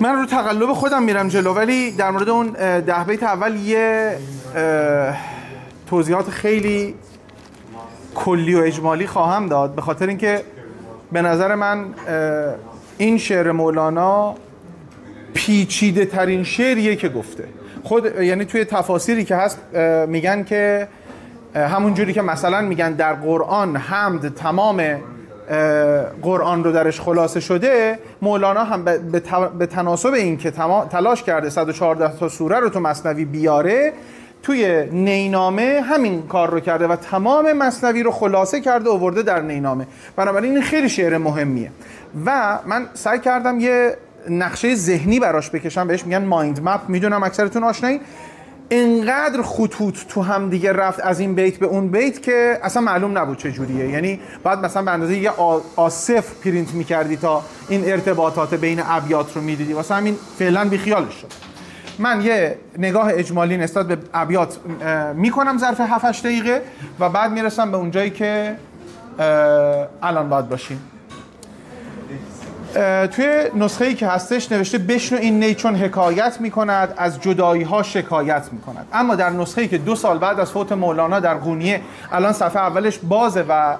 من رو تقلب خودم میرم جلو، ولی در مورد اون 10 بیت اول یه توضیحات خیلی کلی و اجمالی خواهم داد، به خاطر اینکه به نظر من این شعر مولانا پیچیده ترین شعریه که گفته. خود یعنی توی تفاسیری که هست میگن که همون جوری که مثلا میگن در قرآن حمد تمام قرآن رو درش خلاصه شده، مولانا هم به تناسب این که تلاش کرده 114 تا سوره رو تو مثنوی بیاره، توی نینامه همین کار رو کرده و تمام مثنوی رو خلاصه کرده و آورده در نینامه. بنابراین این خیلی شعر مهمیه و من سعی کردم یه نقشه ذهنی براش بکشم، بهش میگن مایند مپ، میدونم اکثرتون آشنایین. اینقدر خطوط تو هم دیگه رفت از این بیت به اون بیت که اصلا معلوم نبود چه جوریه. یعنی بعد مثلا به اندازه یه آ0 پرینت میکردی تا این ارتباطات بین ابیات رو میدیدی، واسه همین فعلا بیخیالش شد. من یه نگاه اجمالی نسبت به ابیات میکنم ظرف 7-8 دقیقه و بعد میرسم به اونجایی که الان باید باشیم. توی نسخه‌ای که هستش نوشته بشنو این نی چون حکایت میکند، از جدایی‌ها شکایت میکند. اما در نسخه‌ای که 2 سال بعد از فوت مولانا در قونیه، الان صفحه اولش بازه و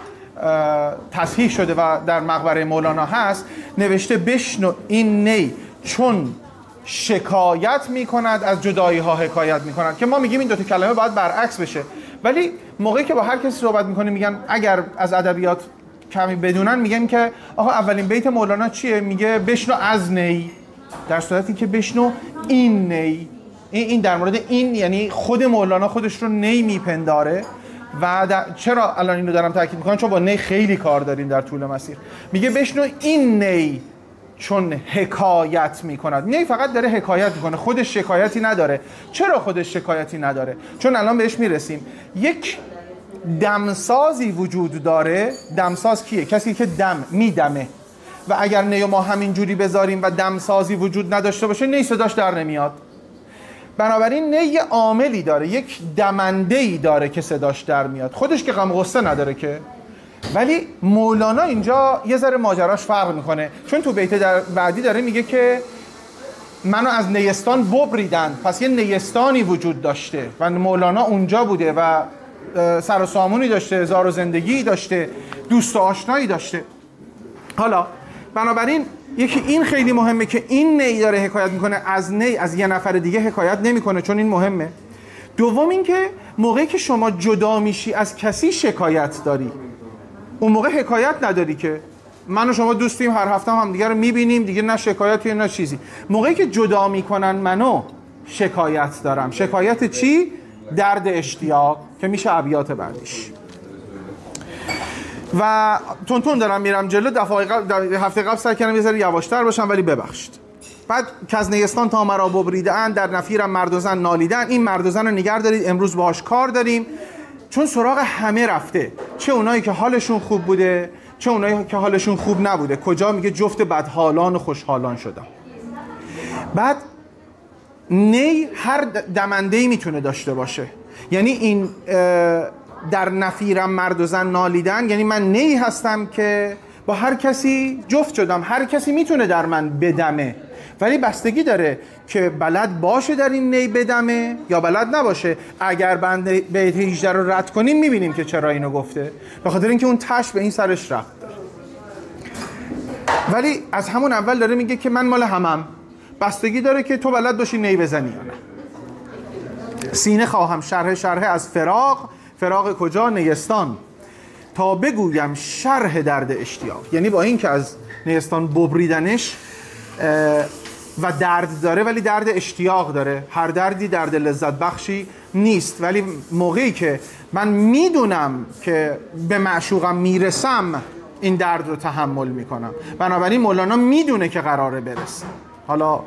تصحیح شده و در مقبره مولانا هست، نوشته بشنو این نی چون شکایت میکند، از جدایی‌ها حکایت میکند، که ما میگیم این 2 تا کلمه باید برعکس بشه. ولی موقعی که با هر کسی صحبت میکنیم میگن اگر از ادبیات کمی بدونن میگن که آقا اولین بیت مولانا چیه؟ میگه بشنو از نی، در صورتی که بشنو این نی. این در مورد این یعنی خود مولانا خودش رو نی میپنداره. و چرا الان اینو دارم تاکید میکنم؟ چون با نی خیلی کار داریم در طول مسیر. میگه بشنو این نی چون حکایت میکند. نی فقط داره حکایت میکنه، خودش شکایتی نداره. چرا خودش شکایتی نداره؟ چون الان بهش میرسیم. یک دمسازی وجود داره. دمساز کیه؟ کسی که دم میدمه. و اگر نی ما همین جوری بذاریم و دمسازی وجود نداشته باشه، نی صداش در نمیاد. بنابراین نی یه عاملی داره، یک دمنده‌ای داره که صداش در میاد. خودش که غم غصه نداره که. ولی مولانا اینجا یه ذره ماجراش فرق میکنه، چون تو بیت در بعدی داره میگه که منو از نیستان ببریدن. پس یه نیستانی وجود داشته و مولانا اونجا بوده و سر و سامونی داشته، زار و زندگی داشته، دوست و آشنایی داشته. حالا بنابراین یکی این خیلی مهمه که این نی داره حکایت میکنه، از نی از یه نفر دیگه حکایت نمیکنه، چون این مهمه. دوم این که موقعی که شما جدا میشی از کسی شکایت داری، اون موقع حکایت نداری که من و شما دوستیم، هر هفته هم دیگه رو میبینیم، دیگه نه شکایتی نه چیزی. موقعی که جدا میکنن منو شکایت دارم. شکایت چی؟ درد اشتیاق، که میشه ابیات بعدیش. و تون دارم میرم جلو. هفته قبل سعی کردم یه ذره یواشتر باشم، ولی ببخشید. بعد که از نیستان تا مرا ببریدن، در نفیرم مرد و زن نالیدن. این مرد و زن رو نگه دارید، امروز باهاش کار داریم، چون سراغ همه رفته، چه اونایی که حالشون خوب بوده، چه اونایی که حالشون خوب نبوده. کجا میگه جفت بدحالان و خوشحالان شدم. بعد نی هر دمنده‌ای میتونه داشته باشه. یعنی این در نفیرم مرد و زن نالیدن، یعنی من نی هستم که با هر کسی جفت شدم. هر کسی میتونه در من بدمه، ولی بستگی داره که بلد باشه در این نی بدمه یا بلد نباشه. اگر بند بیت 18 رو رد کنیم میبینیم که چرا اینو گفته، به خاطر اینکه اون تش به این سرش رفت داره. ولی از همون اول داره میگه که من مال همم، بستگی داره که تو بلد باشی نی بزنی یا نه. سینه خواهم شرح از فراق کجا؟ نیستان، تا بگویم شرح درد اشتیاق. یعنی با این که از نیستان ببریدنش و درد داره، ولی درد اشتیاق داره. هر دردی درد لذت بخشی نیست، ولی موقعی که من میدونم که به معشوقم میرسم، این درد رو تحمل میکنم. بنابراین مولانا میدونه که قراره برسه. حالا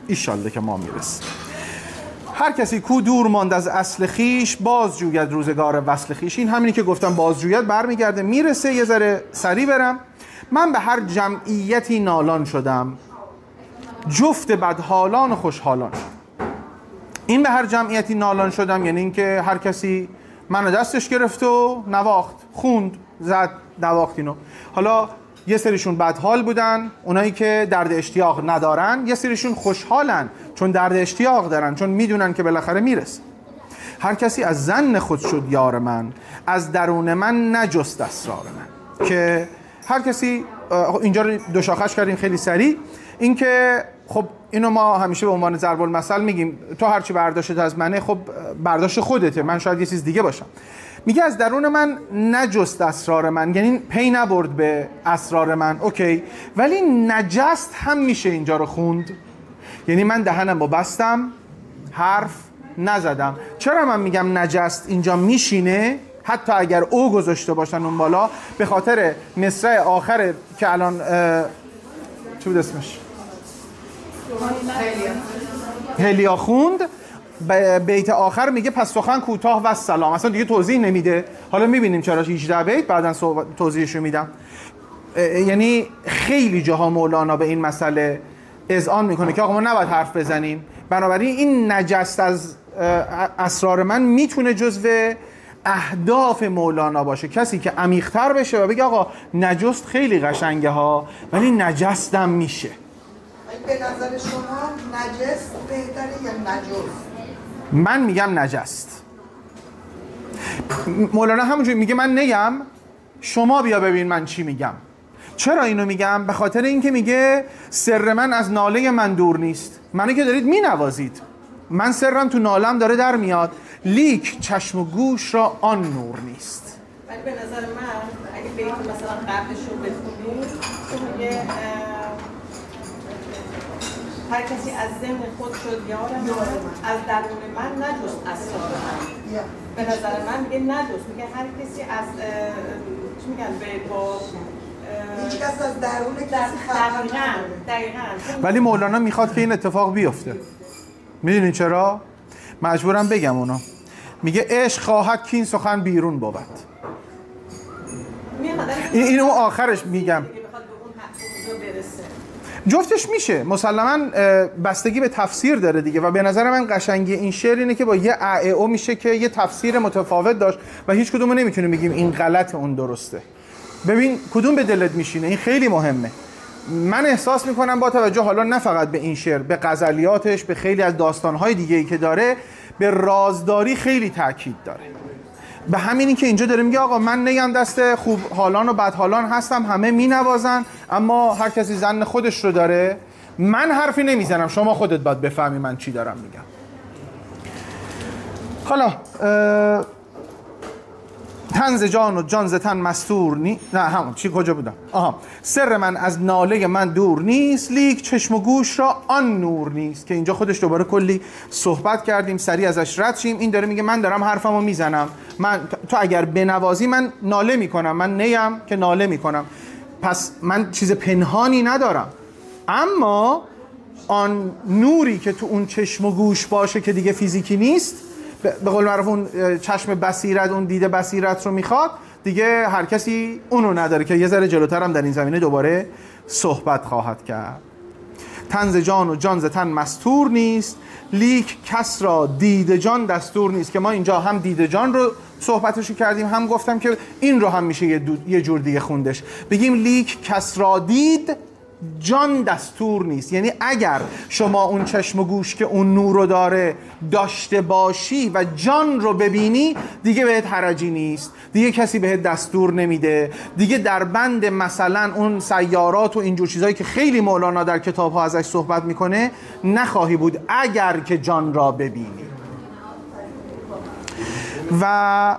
ایشالله که ما میرسیم. هر کسی کو دور ماند از اصل خیش، باز جوید روزگار وصل خیش. این همینی که گفتم، باز جوید برمیگرده، میرسه. یه ذره سریع برم. من به هر جمعیتی نالان شدم، جفت بدحالان و خوشحالان شدم. این به هر جمعیتی نالان شدم یعنی اینکه هر کسی منو دستش گرفت و نواخت، خوند، زد، نواخت اینو. حالا یه سریشون بدحال بودن، اونایی که درد اشتیاق ندارن، یه سریشون خوشحالن چون درد اشتیاق دارن، چون میدونن که بالاخره میرسه. هر کسی از ظن خود شد یار من، از درون من نجست اسرار من. که هر کسی، اینجا رو دو شاخش کردیم خیلی سریع، این که خب اینو ما همیشه به عنوان ضرب المثل میگیم، تو هرچی برداشتت از منه خب برداشت خودته، من شاید یه چیز دیگه باشم. میگه از درون من نجست اسرار من، یعنی پی نبرد به اسرار من، اوکی، ولی نجست هم میشه اینجا رو خوند، یعنی من دهنم با بستم، حرف نزدم. چرا من میگم نجست اینجا میشینه حتی اگر او گذاشته باشن اون بالا؟ به خاطر مصرع آخر که الان چی بود اسمش؟ هلیا خوند. بیت آخر میگه پس سخن کوتاه و سلام، اصلا دیگه توضیح نمیده. حالا میبینیم چرا 18 بیت بعدن توضیحشو میدم. یعنی خیلی جاها مولانا به این مسئله اذعان میکنه که آقا ما نباید حرف بزنیم، بنابراین این نجست از اسرار من میتونه جزو اهداف مولانا باشه، کسی که عمیق‌تر بشه و بگه آقا نجست خیلی قشنگه ها ولی نجستم میشه. به نظر شما نجست بهتره یا نجست؟ من میگم نجست. مولانا همونجوری میگه من نگم، شما بیا ببین من چی میگم. چرا اینو میگم؟ به خاطر اینکه میگه سر من از ناله من دور نیست. منو که دارید مینوازید، من سرم تو نالم داره در میاد، لیک چشم و گوش را آن نور نیست. ولی به نظر من اگه بیت مثلا قبلش رو بخونید تو میگه هر کسی از ذهن خود شد یار من، از درون من نجست اسرار من. به نظر من میگه نجست، میگه هر کسی از چی میگن با هیچ کس از درون کسی خبر نداره. دقیقاً. ولی مولانا میخواد که این اتفاق بیفته. میدونین چرا؟ مجبورم بگم اونو. میگه عشق خواهد که این سخن بیرون بود. اینو آخرش میگم. جفتش میشه مسلماً، بستگی به تفسیر داره دیگه، و به نظر من قشنگی این شعر اینه که با یه او میشه که یه تفسیر متفاوت داشت و هیچ کدومو نمیتونیم بگیم این غلط اون درسته. ببین کدوم به دلت میشینه، این خیلی مهمه. من احساس میکنم با توجه حالا نه فقط به این شعر، به غزلیاتش، به خیلی از داستانهای دیگه‌ای که داره، به رازداری خیلی تاکید داره. به همینی که اینجا داره میگه آقا من نگم دست خوب حالان و بد حالان هستم، همه مینوازن اما هر کسی ظن خودش رو داره، من حرفی نمیزنم، شما خودت باید بفهمی من چی دارم میگم. حالا تن ز جان و جان ز تن مستور نه همون چی کجا بودم؟ سر من از ناله من دور نیست، لیک چشم و گوش را آن نور نیست. که اینجا خودش دوباره کلی صحبت کردیم، سریع ازش رد شیم. این داره میگه من دارم حرفمو میزنم، تو اگر بنوازی من ناله میکنم، من نیم که ناله میکنم، پس من چیز پنهانی ندارم، اما آن نوری که تو اون چشم و گوش باشه که دیگه فیزیکی نیست، به قول معروف اون چشم بصیرت، اون دید بصیرت رو میخواد، دیگه هر کسی اونو نداره، که یه ذره جلوتر هم در این زمینه دوباره صحبت خواهد کرد. تن ز جان و جان ز تن مستور نیست، لیک کس را دید جان دستور نیست. که ما اینجا هم دید جان رو صحبتشو کردیم، هم گفتم که این رو هم میشه یه جور دیگه خوندش، بگیم لیک کس را دید جان دستور نیست. یعنی اگر شما اون چشم و گوش که اون نور رو داره داشته باشی و جان رو ببینی، دیگه بهت حرجی نیست، دیگه کسی بهت دستور نمیده، دیگه در بند مثلا اون سیارات و اینجور چیزهایی که خیلی مولانا در کتاب‌ها ازش صحبت میکنه نخواهی بود اگر که جان را ببینی. و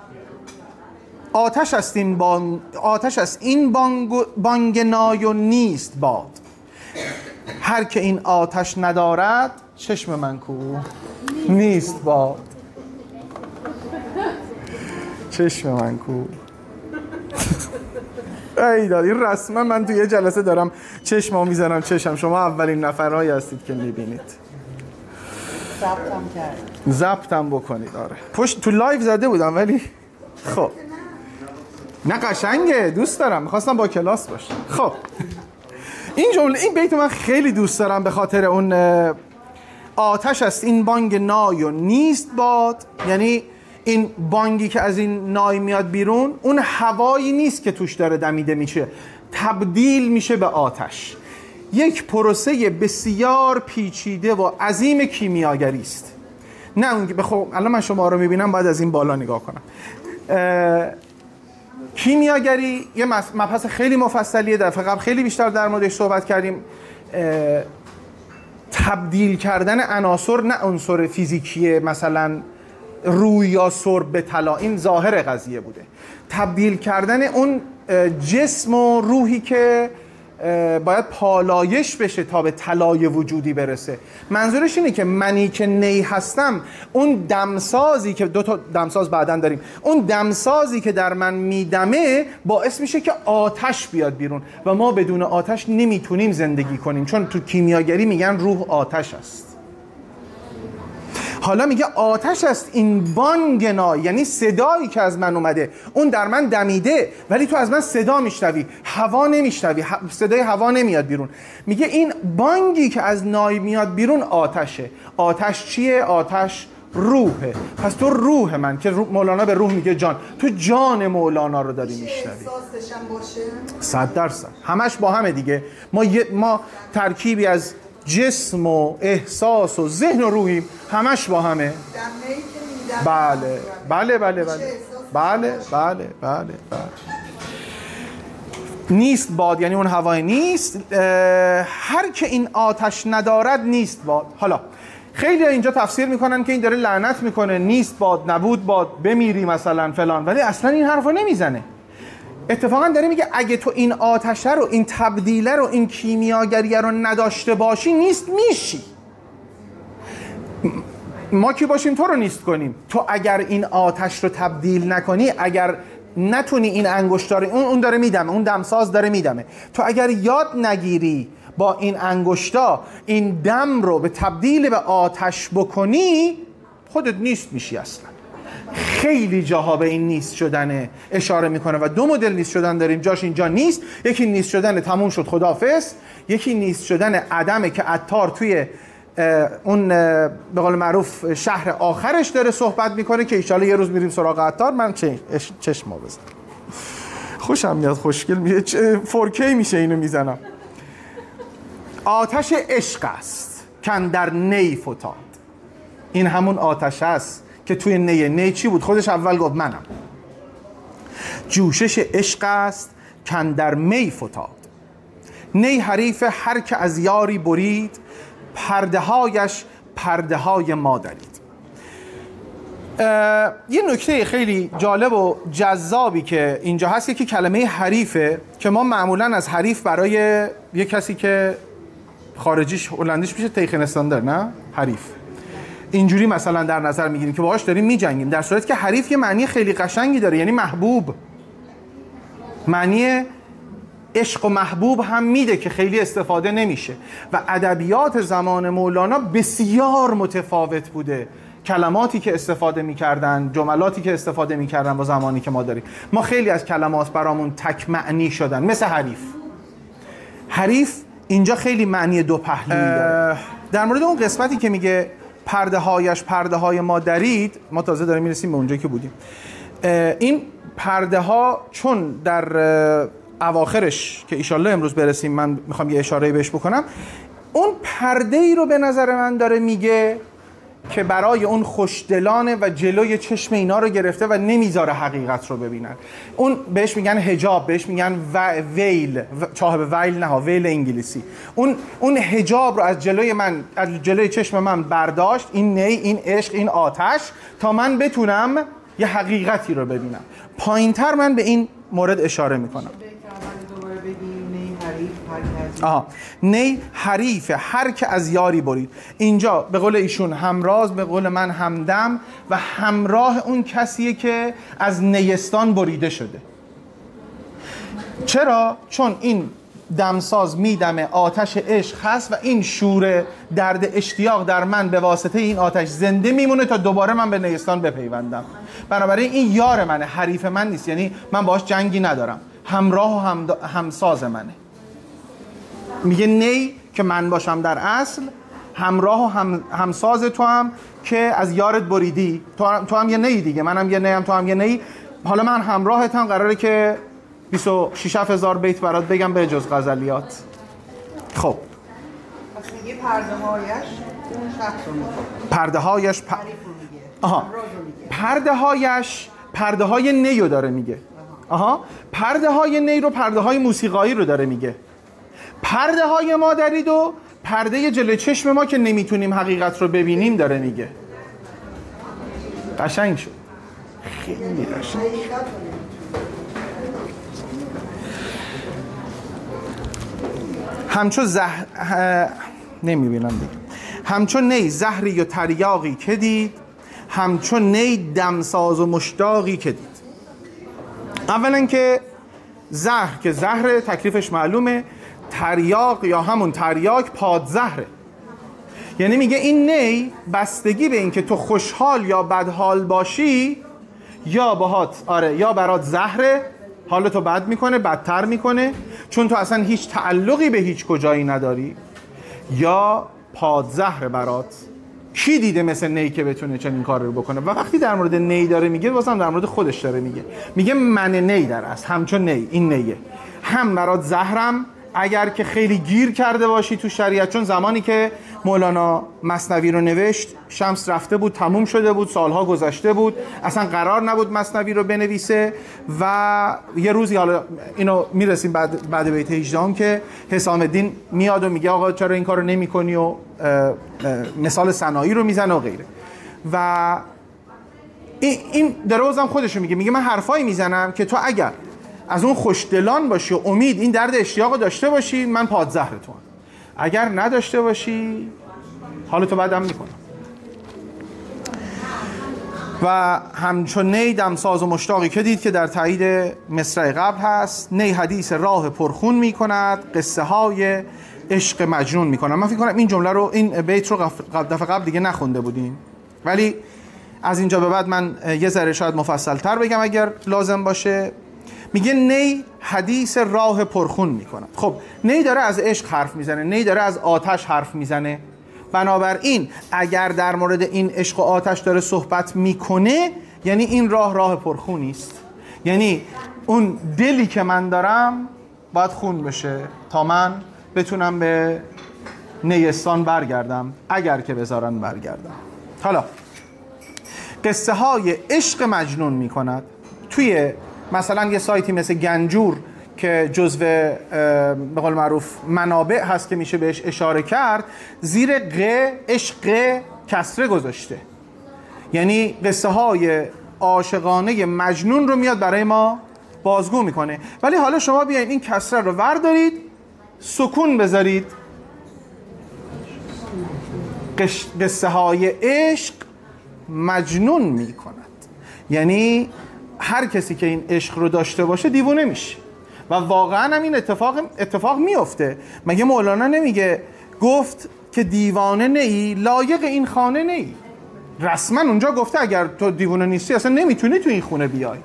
آتش است این بانگ نای و نیست باد، هر که این آتش ندارد چشم من کو نیست باد. چشم من کو ای داد، این رسما من توی یه جلسه دارم چشمو میزنم چشم، شما اولین نفرهایی هستید که میبینید. ضبطم بکنید. آره پشت تو لایو زده بودم ولی خب نه قشنگه، دوست دارم، میخواستم با کلاس باشه. خب این جمله، این بیت من خیلی دوست دارم به خاطر اون آتش است این بانگ نای و نیست باد. یعنی این بانگی که از این نای میاد بیرون، اون هوایی نیست که توش داره دمیده میشه، تبدیل میشه به آتش. یک پروسه بسیار پیچیده و عظیم کیمیاگری است. نه اون که خب الان من شما رو میبینم باید از این بالا نگاه کنم. کیمیاگری یه مبحث خیلی مفصلیه، دفعه قبل خیلی بیشتر در موردش صحبت کردیم. تبدیل کردن عناصر، نه عنصر فیزیکی مثلا روی یا سرب به طلا، این ظاهر قضیه بوده. تبدیل کردن اون جسم و روحی که باید پالایش بشه تا به طلای وجودی برسه. منظورش اینه که منی که نی هستم، اون دمسازی که 2 تا دمساز بعدن داریم، اون دمسازی که در من میدمه باعث میشه که آتش بیاد بیرون و ما بدون آتش نمیتونیم زندگی کنیم، چون تو کیمیاگری میگن روح آتش است. حالا میگه آتش است این بانگنا، یعنی صدایی که از من اومده، اون در من دمیده ولی تو از من صدا میشنوی، هوا نمیشنوی، صدای هوا نمیاد بیرون. میگه این بانگی که از نای میاد بیرون آتشه. آتش چیه؟ آتش روحه. پس تو روح من، که مولانا به روح میگه جان، تو جان مولانا رو داری میشنوی. احساسش هم باشه 100%. همش با همه دیگه. ما ترکیبی از جسم و احساس و ذهن و روحیم، همش با همه. بله بله بله بله بله بله بله بله. نیست باد یعنی اون هوای نیست. هر که این آتش ندارد نیست باد. حالا خیلی اینجا تفسیر میکنن که این داره لعنت میکنه، نیست باد، نبود باد، بمیری مثلا فلان، ولی اصلا این حرفو نمیزنه. اتفاقا داره میگه اگه تو این آتشه رو، این تبدیله رو، این کیمیاگریه رو نداشته باشی نیست میشی. ما کی باشیم تو رو نیست کنیم. تو اگر این آتش رو تبدیل نکنی، اگر نتونی این انگشتار، اون داره میدمه، اون دمساز داره میدمه، تو اگر یاد نگیری با این انگشتا این دم رو به تبدیل به آتش بکنی، خودت نیست میشی اصلا. خیلی جاها به این نیست شدن اشاره میکنه و 2 مدل نیست شدن داریم، جاش اینجا نیست. یکی نیست شدن تموم شد خداحافظ، یکی نیست شدن عدمه که عطار توی اون به قول معروف شهر آخرش داره صحبت میکنه که ایشالا یه روز میریم سراغ عطار. من چشم ما بزن، خوشم میاد، خوشگل میشه، 4K میشه اینو میزنم. آتش عشق است کاندر نی فتاد. این همون آتش است که توی نی چی بود؟ خودش اول گفت منم. جوشش عشق است کاندر می فتاد. نی حریف هر که از یاری برید، پرده هایش پرده های ما درید. یه نکته خیلی جالب و جذابی که اینجا هست، یکی کلمه حریفه که ما معمولا از حریف برای یه کسی که خارجیش هلندیش میشه تیخنستاندر، نه حریف، اینجوری مثلا در نظر میگیریم که باهاش داریم میجنگیم، در صورتی که حریف یه معنی خیلی قشنگی داره، یعنی محبوب. معنی عشق و محبوب هم میده که خیلی استفاده نمیشه و ادبیات زمان مولانا بسیار متفاوت بوده. کلماتی که استفاده میکردن، جملاتی که استفاده میکردن با زمانی که ما داریم. ما خیلی از کلمات برامون تک معنی شدن، مثل حریف. حریف اینجا خیلی معنی 2 پهلویی داره. در مورد اون قسمتی که میگه پرده هایش پرده های ما درید، ما تازه داریم میرسیم به اونجایی که بودیم. این پرده ها چون در اواخرش که ایشالله امروز برسیم من میخوام یه اشاره بهش بکنم، اون پرده ای رو به نظر من داره میگه که برای اون خوشدلانه و جلوی چشم اینا رو گرفته و نمیذاره حقیقت رو ببینن. اون بهش میگن حجاب، بهش میگن ویل، چاه ویل نه، ویل انگلیسی. اون حجاب رو از جلوی من، از جلوی چشم من برداشت، این نی، این عشق، این آتش، تا من بتونم یه حقیقتی رو ببینم. پایینتر من به این مورد اشاره میکنم. نی حریف هر که از یاری برید. اینجا به قول ایشون همراز، به قول من همدم و همراه اون کسیه که از نیستان بریده شده. چرا؟ چون این دمساز میدمه، آتش عشق هست و این شور درد اشتیاق در من به واسطه این آتش زنده میمونه تا دوباره من به نیستان بپیوندم. بنابراین این یار منه، حریف من نیست، یعنی من باهاش جنگی ندارم، همراه و همساز منه. میگه نی که من باشم در اصل، همراه و همساز تو هم که از یارت بریدی. تو هم یه نی دیگه، منم یه نیم، تو هم یه نی. حالا من همراهتم، قراره که 26,000 بیت برات بگم به جز غزلیات. خب پس میگه پرده هایش اون شخص رو میگه. پرده هایش پرده هایش پرده های نیو داره میگه. پرده های نی رو پرده های موسیقایی رو داره میگه. پرده های مادری و پرده جلوی چشم ما که نمیتونیم حقیقت رو ببینیم داره میگه. قشنگ شد، خیلی قشنگ. همچو نمیبینم دیگه. همچو نی زهری و تریاقی که دید، همچو نی دمساز و مشتاقی که دید. اولا که زهر که زهر تکلیفش معلومه، تریاق یا همون تریاک پادزهره. یعنی میگه این نی بستگی به این که تو خوشحال یا بدحال باشی یا باهات یا برات زهره، حالتو بد میکنه، بدتر میکنه چون تو اصلا هیچ تعلقی به هیچ کجایی نداری، یا پادزهره برات. کی دیده مثل نی که بتونه چنین کار رو بکنه؟ و وقتی در مورد نی داره میگه، واسه در مورد خودش داره میگه من نی در است، همچون نی، این نیه، هم برات زهرم اگر که خیلی گیر کرده باشی تو شریعت. چون زمانی که مولانا مثنوی رو نوشت شمس رفته بود، تموم شده بود، سالها گذشته بود، اصلا قرار نبود مثنوی رو بنویسه. و یه روزی، حالا اینو میرسیم بعد بیت 18 که حسام الدین میاد و میگه آقا چرا این کارو نمی‌کنی و مثال صناعی رو میزنه و غیره. و این داره بازم خودش رو میگه من حرفایی میزنم که تو اگر از اون خوشدلان باشی و امید این درد اشتیاق رو داشته باشی، من پادزهرتون. اگر نداشته باشی حالتو بدم میکنم. و همچون نی دمساز و مشتاقی که دید که در تایید مصرع قبل هست. نی حدیث راه پرخون میکند، قصه های عشق مجنون میکند. من فکر کنم این جمله رو، این بیت رو دفعه قبل دیگه نخونده بودیم، ولی از اینجا به بعد من یه ذره شاید مفصل تر بگم اگر لازم باشه. میگه نی حدیث راه پرخون میکنه. خب نی داره از عشق حرف میزنه، نی داره از آتش حرف میزنه. بنابراین اگر در مورد این عشق و آتش داره صحبت میکنه، یعنی این راه پرخونی است. یعنی اون دلی که من دارم باید خون بشه تا من بتونم به نیستان برگردم، اگر که بذارن برگردم. حالا قصه های عشق مجنون میکند. توی مثلا یه سایتی مثل گنجور که جزو به قول معروف منابع هست که میشه بهش اشاره کرد، زیر عشق کسره گذاشته. یعنی قصه های عاشقانه مجنون رو میاد برای ما بازگو میکنه. ولی حالا شما بیاین این کسره رو وردارید، سکون بذارید، قصه های عشق مجنون میکند. یعنی هر کسی که این عشق رو داشته باشه دیوونه میشه. و واقعا هم این اتفاق میفته. مگه مولانا نمیگه گفت که دیوانه نی لایق این خانه نی؟ رسما اونجا گفته اگر تو دیوانه نیستی اصلا نمیتونی تو این خونه بیای.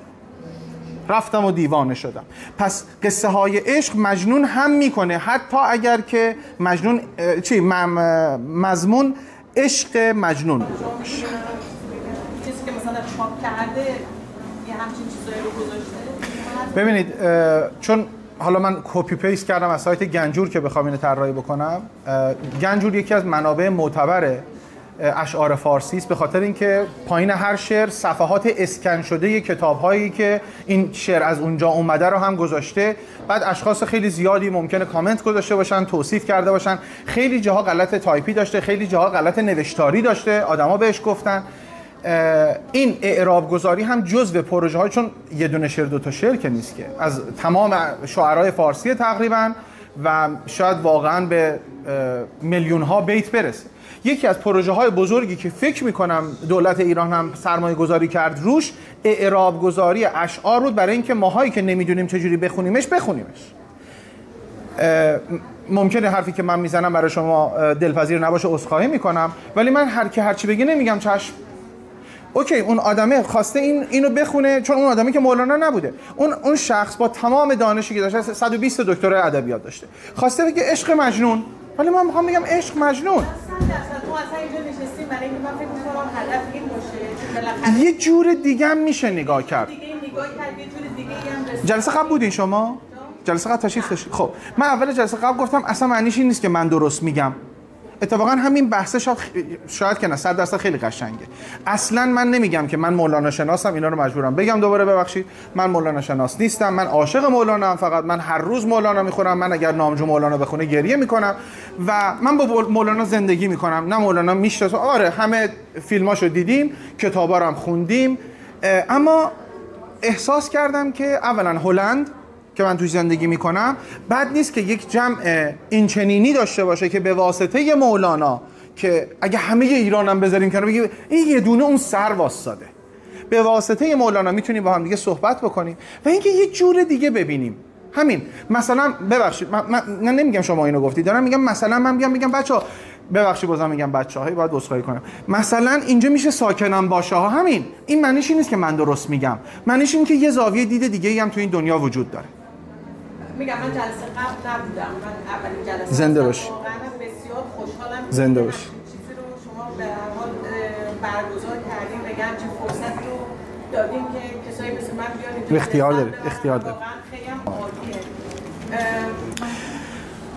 رفتم و دیوانه شدم. پس قصه های عشق مجنون هم میکنه، حتی اگر که مجنون مضمون عشق مجنون بوده باشه. چیزی که مثلا چاپ کرده یه همچین چیزایی رو گذاشته. ببینید چون حالا من کپی پیست کردم از سایت گنجور که بخوام اینو طراحی بکنم. گنجور یکی از منابع معتبر اشعار فارسی است، به خاطر اینکه پایین هر شعر صفحات اسکن شده کتاب‌هایی که این شعر از اونجا اومده رو هم گذاشته. بعد اشخاص خیلی زیادی ممکنه کامنت گذاشته باشن، توصیف کرده باشن، خیلی جاها غلط تایپی داشته، خیلی جاها غلط نوشتاری داشته، آدما بهش گفتن. این اعراب گذاری هم جزو پروژه های، چون یه دونه شعر دو تا شعر که نیست که، از تمام شاعرای فارسی تقریبا و شاید واقعا به میلیون ها بیت برسه. یکی از پروژه های بزرگی که فکر میکنم دولت ایران هم سرمایه گذاری کرد روش، اعراب گذاری اشعار بود، برای اینکه ماهایی که نمیدونیم چجوری بخونیمش. ممکنه حرفی که من میزنم برای شما دلپذیر نباشه، عذرخواهی میکنم، ولی من هرچی بگه نمیگم چشم. اوکی، اون آدمه خواسته اینو بخونه، چون اون آدمی که مولانا نبوده، اون شخص با تمام دانشی که داشته، 120 دکترای ادبیات داشته، خواسته بگه عشق مجنون، ولی من میخوام بگم عشق مجنون. تو اصلا اینجا نشستیم برای اینکه من فکر می‌کنم هدف این باشه. یه جور دیگه هم میشه نگاه کرد. جلسه قبل بودین شما؟ جلسه قبل تشریف داشتید. خب من اول جلسه قبل گفتم اصلا معنیش این نیست که من درست میگم. اتفاقا همین بحث شاید که نه 100% خیلی قشنگه. اصلا من نمیگم که من مولانا شناسم، اینا رو مجبورم بگم دوباره ببخشید. من مولانا شناس نیستم، من عاشق مولانا ام، فقط من هر روز مولانا میخونم. من اگر نامجو مولانا بخونه گریه میکنم و من با مولانا زندگی میکنم. نه مولانا میشناسم، آره همه فیلماشو دیدیم، کتابا رو هم خوندیم، اما احساس کردم که اولا هلند که من توی زندگی میکنم بد نیست که یک جمع اینچنینی داشته باشه که به واسطه مولانا، که اگه همه ایران هم بذاریم کنار بگیم این یه دونه اون سر واسطاده، به واسطه مولانا میتونیم با هم دیگه صحبت بکنیم و اینکه یه جور دیگه ببینیم. همین مثلا ببخشید من نمیگم شما اینو گفتید، دارم میگم مثلا من میگم بچه‌ها، ببخشید بازم میگم بچه‌ها، باید عذرخواهی کنم، مثلا اینجا میشه ساکنم باشه ها. همین این معنیش این نیست که من درست میگم، معنیش این که یه زاویه دید دیگه‌ای هم تو این دنیا وجود داره. میگم من جلسه قبل نبودم، من اولین جلسه زنده باشی. واقعا بسیار خوشحالم زنده باشی. چیزی رو شما به هر حال برگزار کردیم، بگم چه فرصت رو دادیم که کسایی مثل من بیان. اختیار دارید، اختیار دارید. واقعا خیلی هم عالیه.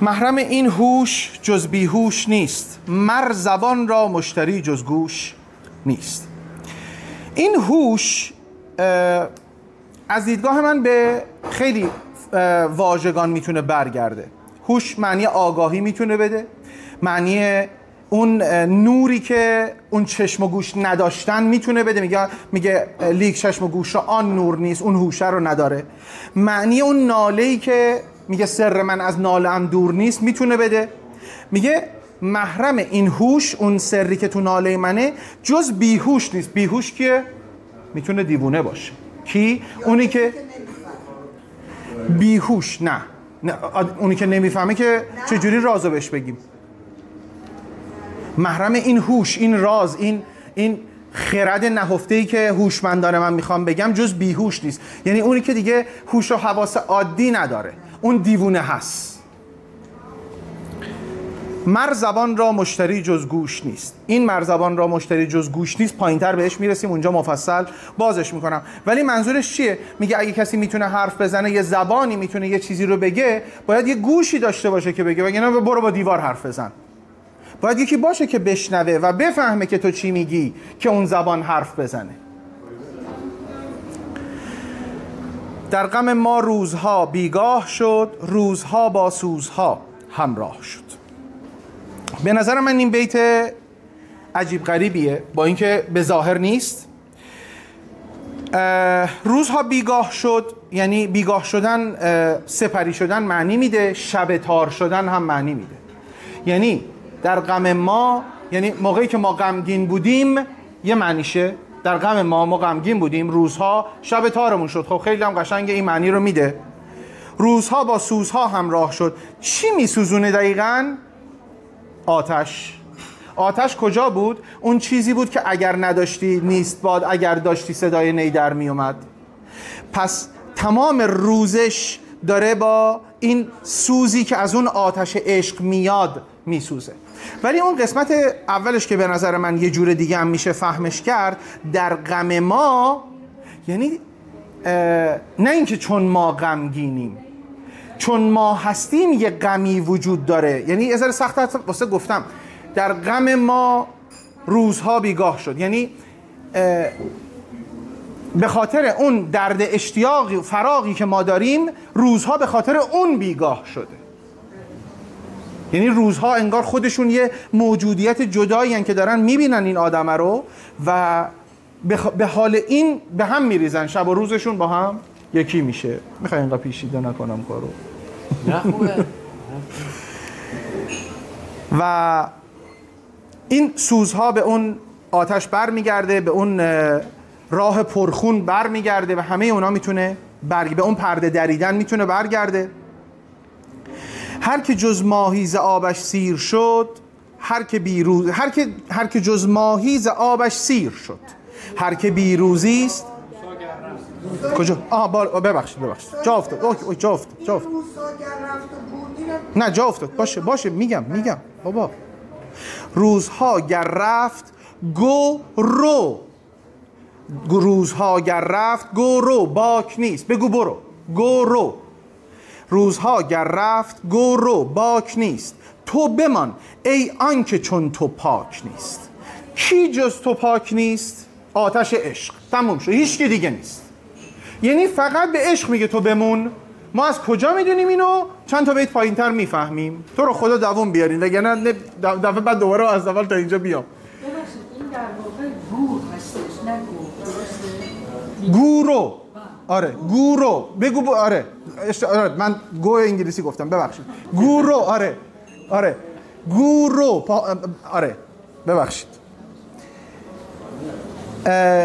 محرم این هوش جز بیهوش نیست، مر زبان را مشتری جز گوش نیست. این هوش از دیدگاه من به خیلی واژگان میتونه برگرده. هوش معنی آگاهی میتونه بده، معنی اون نوری که اون چشم و گوش نداشتن میتونه بده، میگه لیک چشم و گوش را آن نور نیست، اون هوشه رو نداره. معنی اون ناله‌ای که میگه سر من از ناله‌ام دور نیست میتونه بده. میگه محرم این هوش، اون سری که تو ناله منه، جز بیهوش نیست. بیهوش که میتونه دیوونه باشه. کی؟ اونی که بیهوش نه اونی که نمیفهمه که چجوری رازو بهش بگیم. محرم این هوش، این راز، این خرد نهفته‌ای که هوشمندانه من میخوام بگم جز بیهوش نیست. یعنی اونی که دیگه هوش و حواس عادی نداره، اون دیوونه هست. مر زبان را مشتری جز گوش نیست. این مر زبان را مشتری جز گوش نیست پایینتر بهش میرسیم، اونجا مفصل بازش میکنم. ولی منظورش چیه؟ میگه اگه کسی میتونه حرف بزنه، یه زبانی میتونه یه چیزی رو بگه، باید یه گوشی داشته باشه که بگه، وگرنه برو با دیوار حرف بزن. باید یکی باشه که بشنوه و بفهمه که تو چی میگی که اون زبان حرف بزنه. در غم ما روزها بیگاه شد، روزها با سوزها همراه شد. به نظر من این بیت عجیب غریبیه، با اینکه به ظاهر نیست. روزها بیگاه شد یعنی بیگاه شدن، سپری شدن معنی میده، شب تار شدن هم معنی میده. یعنی در غم ما، یعنی موقعی که ما غمگین بودیم یه معنیشه، در غم ما غمگین بودیم، روزها شب تارمون شد. خب خیلی هم قشنگه، این معنی رو میده. روزها با سوزها همراه شد. چی میسوزونه دقیقاً؟ آتش. آتش کجا بود؟ اون چیزی بود که اگر نداشتی نیست باد، اگر داشتی صدای نی در می اومد. پس تمام روزش داره با این سوزی که از اون آتش عشق میاد میسوزه. ولی اون قسمت اولش که به نظر من یه جور دیگه هم میشه فهمش کرد، در غم ما یعنی نه اینکه چون ما غمگینیم، چون ما هستیم یه غمی وجود داره. یعنی یه ذره سخت واسه گفتم، در غم ما روزها بیگاه شد، یعنی به خاطر اون درد اشتیاقی و فراقی که ما داریم، روزها به خاطر اون بیگاه شده. یعنی روزها انگار خودشون یه موجودیت جدایی هن که دارن میبینن این آدمه رو و به حال این به هم میریزن، شب و روزشون با هم یکی میشه. میخوای اینقدر پیشیده نکنم کارو؟ نه خوبه. و این سوزها به اون آتش بر میگرده، به اون راه پرخون بر میگرده و همه اونا میتونه به اون پرده دریدن میتونه برگرده. هر که جز ماهی ز آبش سیر شد، هر که جز ماهی ز آبش سیر شد، هر که بیروزی است. کجا؟ ببخشید جا افتاد. جا افتاد. نه جا افتاد. باشه میگم بابا. روزها گر رفت گو رو، روزها گر رفت گو باک نیست. بگو برو. گو روزها گر رفت گو باک نیست. تو بمان ای آنکه چون تو پاک نیست. کی جز تو پاک نیست؟ آتش عشق. تموم شد، هیچ کی دیگه نیست. یعنی فقط به عشق میگه تو بمون. ما از کجا میدونیم اینو؟ چند تا بیت پایینتر میفهمیم. تو رو خدا دووم بیارین، وگرنه دفعه بعد دوباره از اول تا اینجا بیام. این در واقع گور هستش، نه گور. گورو. آره گورو. بگو آره. من گو انگلیسی گفتم، ببخشید. گورو. آره گورو. آره ببخشید.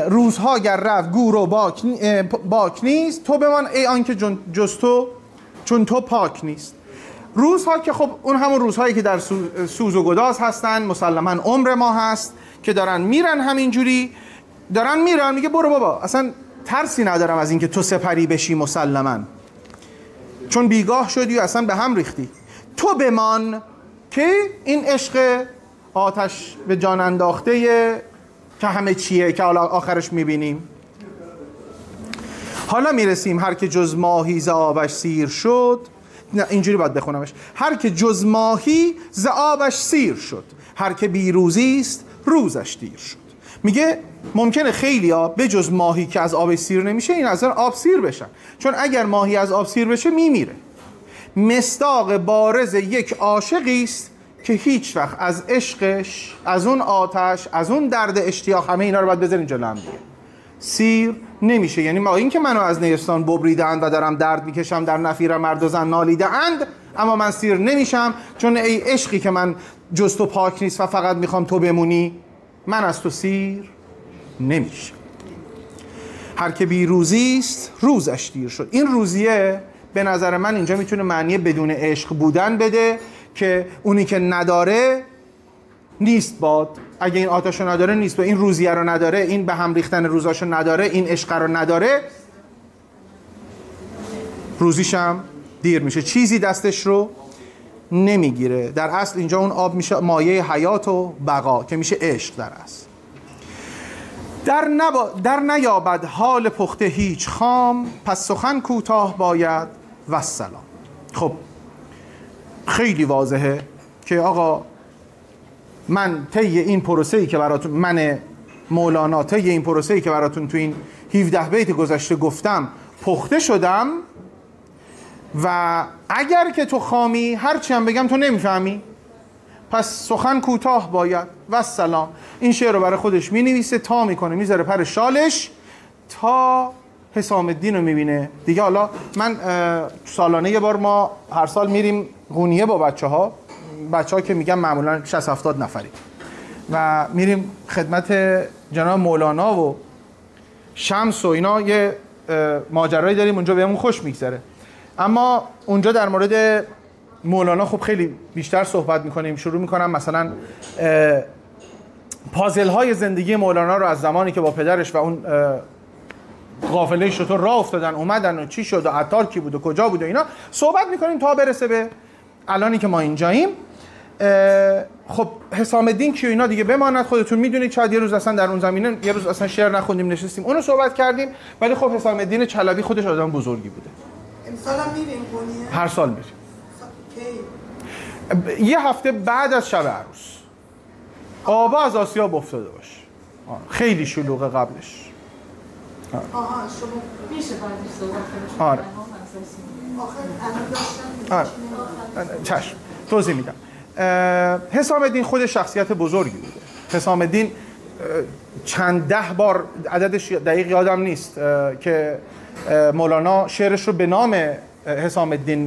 روزها گر رفت گورو باک نیست. تو بمان ای آنکه جز تو چون تو پاک نیست. روزها که خب اون همون روزهایی که در سوز و گداز هستن، مسلما عمر ما هست که دارن میرن، همینجوری دارن میرن. میگه برو بابا، اصلا ترسی ندارم از اینکه تو سپری بشی، مسلما چون بیگاه شدی و اصلا به هم ریختی. تو بمان که این عشق آتش به جان انداخته که همه چیه که حالا آخرش میبینیم. حالا میرسیم هر که جز ماهی ز آبش سیر شد. نه اینجوری باید بخونمش. هر که جز ماهی ز آبش سیر شد، هر که بیروزی است روزش دیر شد. میگه ممکنه خیلیا به جز ماهی که از آبش سیر نمیشه این از آب سیر بشن، چون اگر ماهی از آب سیر بشه میمیره. مصداق بارز یک عاشقی است که هیچ وقت از عشقش، از اون آتش، از اون درد اشتیاق، همه اینا رو باید بذارین جلو هم دیگه، سیر نمیشه. یعنی ما این که منو از نیستان ببریدند و دارم درد میکشم، در نفیر مرد و زن نالیده اند، اما من سیر نمیشم، چون ای عشقی که من جز تو پاک نیست و فقط میخوام تو بمونی، من از تو سیر نمیشم. هر که بی روزی است روزش دیر شد. این روزیه به نظر من اینجا میتونه معنی بدون عشق بودن بده، که اونی که نداره نیست باد. اگه این آتش رو نداره نیست باد، این روزیه رو نداره، این به هم ریختن روزاشو نداره، این عشق رو نداره، روزیشم دیر میشه، چیزی دستش رو نمیگیره. در اصل اینجا اون آب میشه مایه حیات و بقا که میشه عشق در اصل. در نیابد حال پخته هیچ خام، پس سخن کوتاه باید و سلام. خب خیلی واضحه که آقا من طی این پروسه‌ای که براتون، من مولانا طی این پروسه‌ای که براتون تو این 17 بیت گذشته گفتم پخته شدم، و اگر که تو خامی هرچی هم بگم تو نمیفهمی، پس سخن کوتاه باید و سلام. این شعر رو برای خودش مینویسه، تا میکنه میذاره پر شالش تا حسام الدین رو میبینه دیگه. حالا من سالانه یه بار ما هر سال میریم قونیه با بچه ها که میگن معمولا 60-70 نفری، و میریم خدمت جناب مولانا و شمس و اینا. یه ماجرایی داریم اونجا، بهمون خوش میگذره. اما اونجا در مورد مولانا خب خیلی بیشتر صحبت میکنیم. شروع میکنم مثلا پازل های زندگی مولانا رو از زمانی که با پدرش و اون قافله شطور راه افتادن اومدن و چی شد و عطار کی بود و کجا بود و اینا صحبت میکنیم تا برسه به الانی که ما اینجاییم. خب حسام الدین کی و اینا دیگه بماند، خودتون میدونید. شاید یه روز اصلا در اون زمینه یه روز اصلا شعر نخوندیم نشستیم اونو صحبت کردیم. ولی خب حسام الدین چلبی خودش آدم بزرگی بوده. امسال هم میریم قونیه؟ هر سال میریم. یه هفته بعد از شب عروس. آبا از آسیاب افتاده باش. خیلی شلوغه قبلش. آها شما میشه بعدش صحبت کنیم. آره. آخر چشم توضیح میدم. حسام الدین خود شخصیت بزرگی بوده. حسام الدین چند 10 بار، عددش دقیق یادم نیست، که مولانا شعرش رو به نام حسام الدین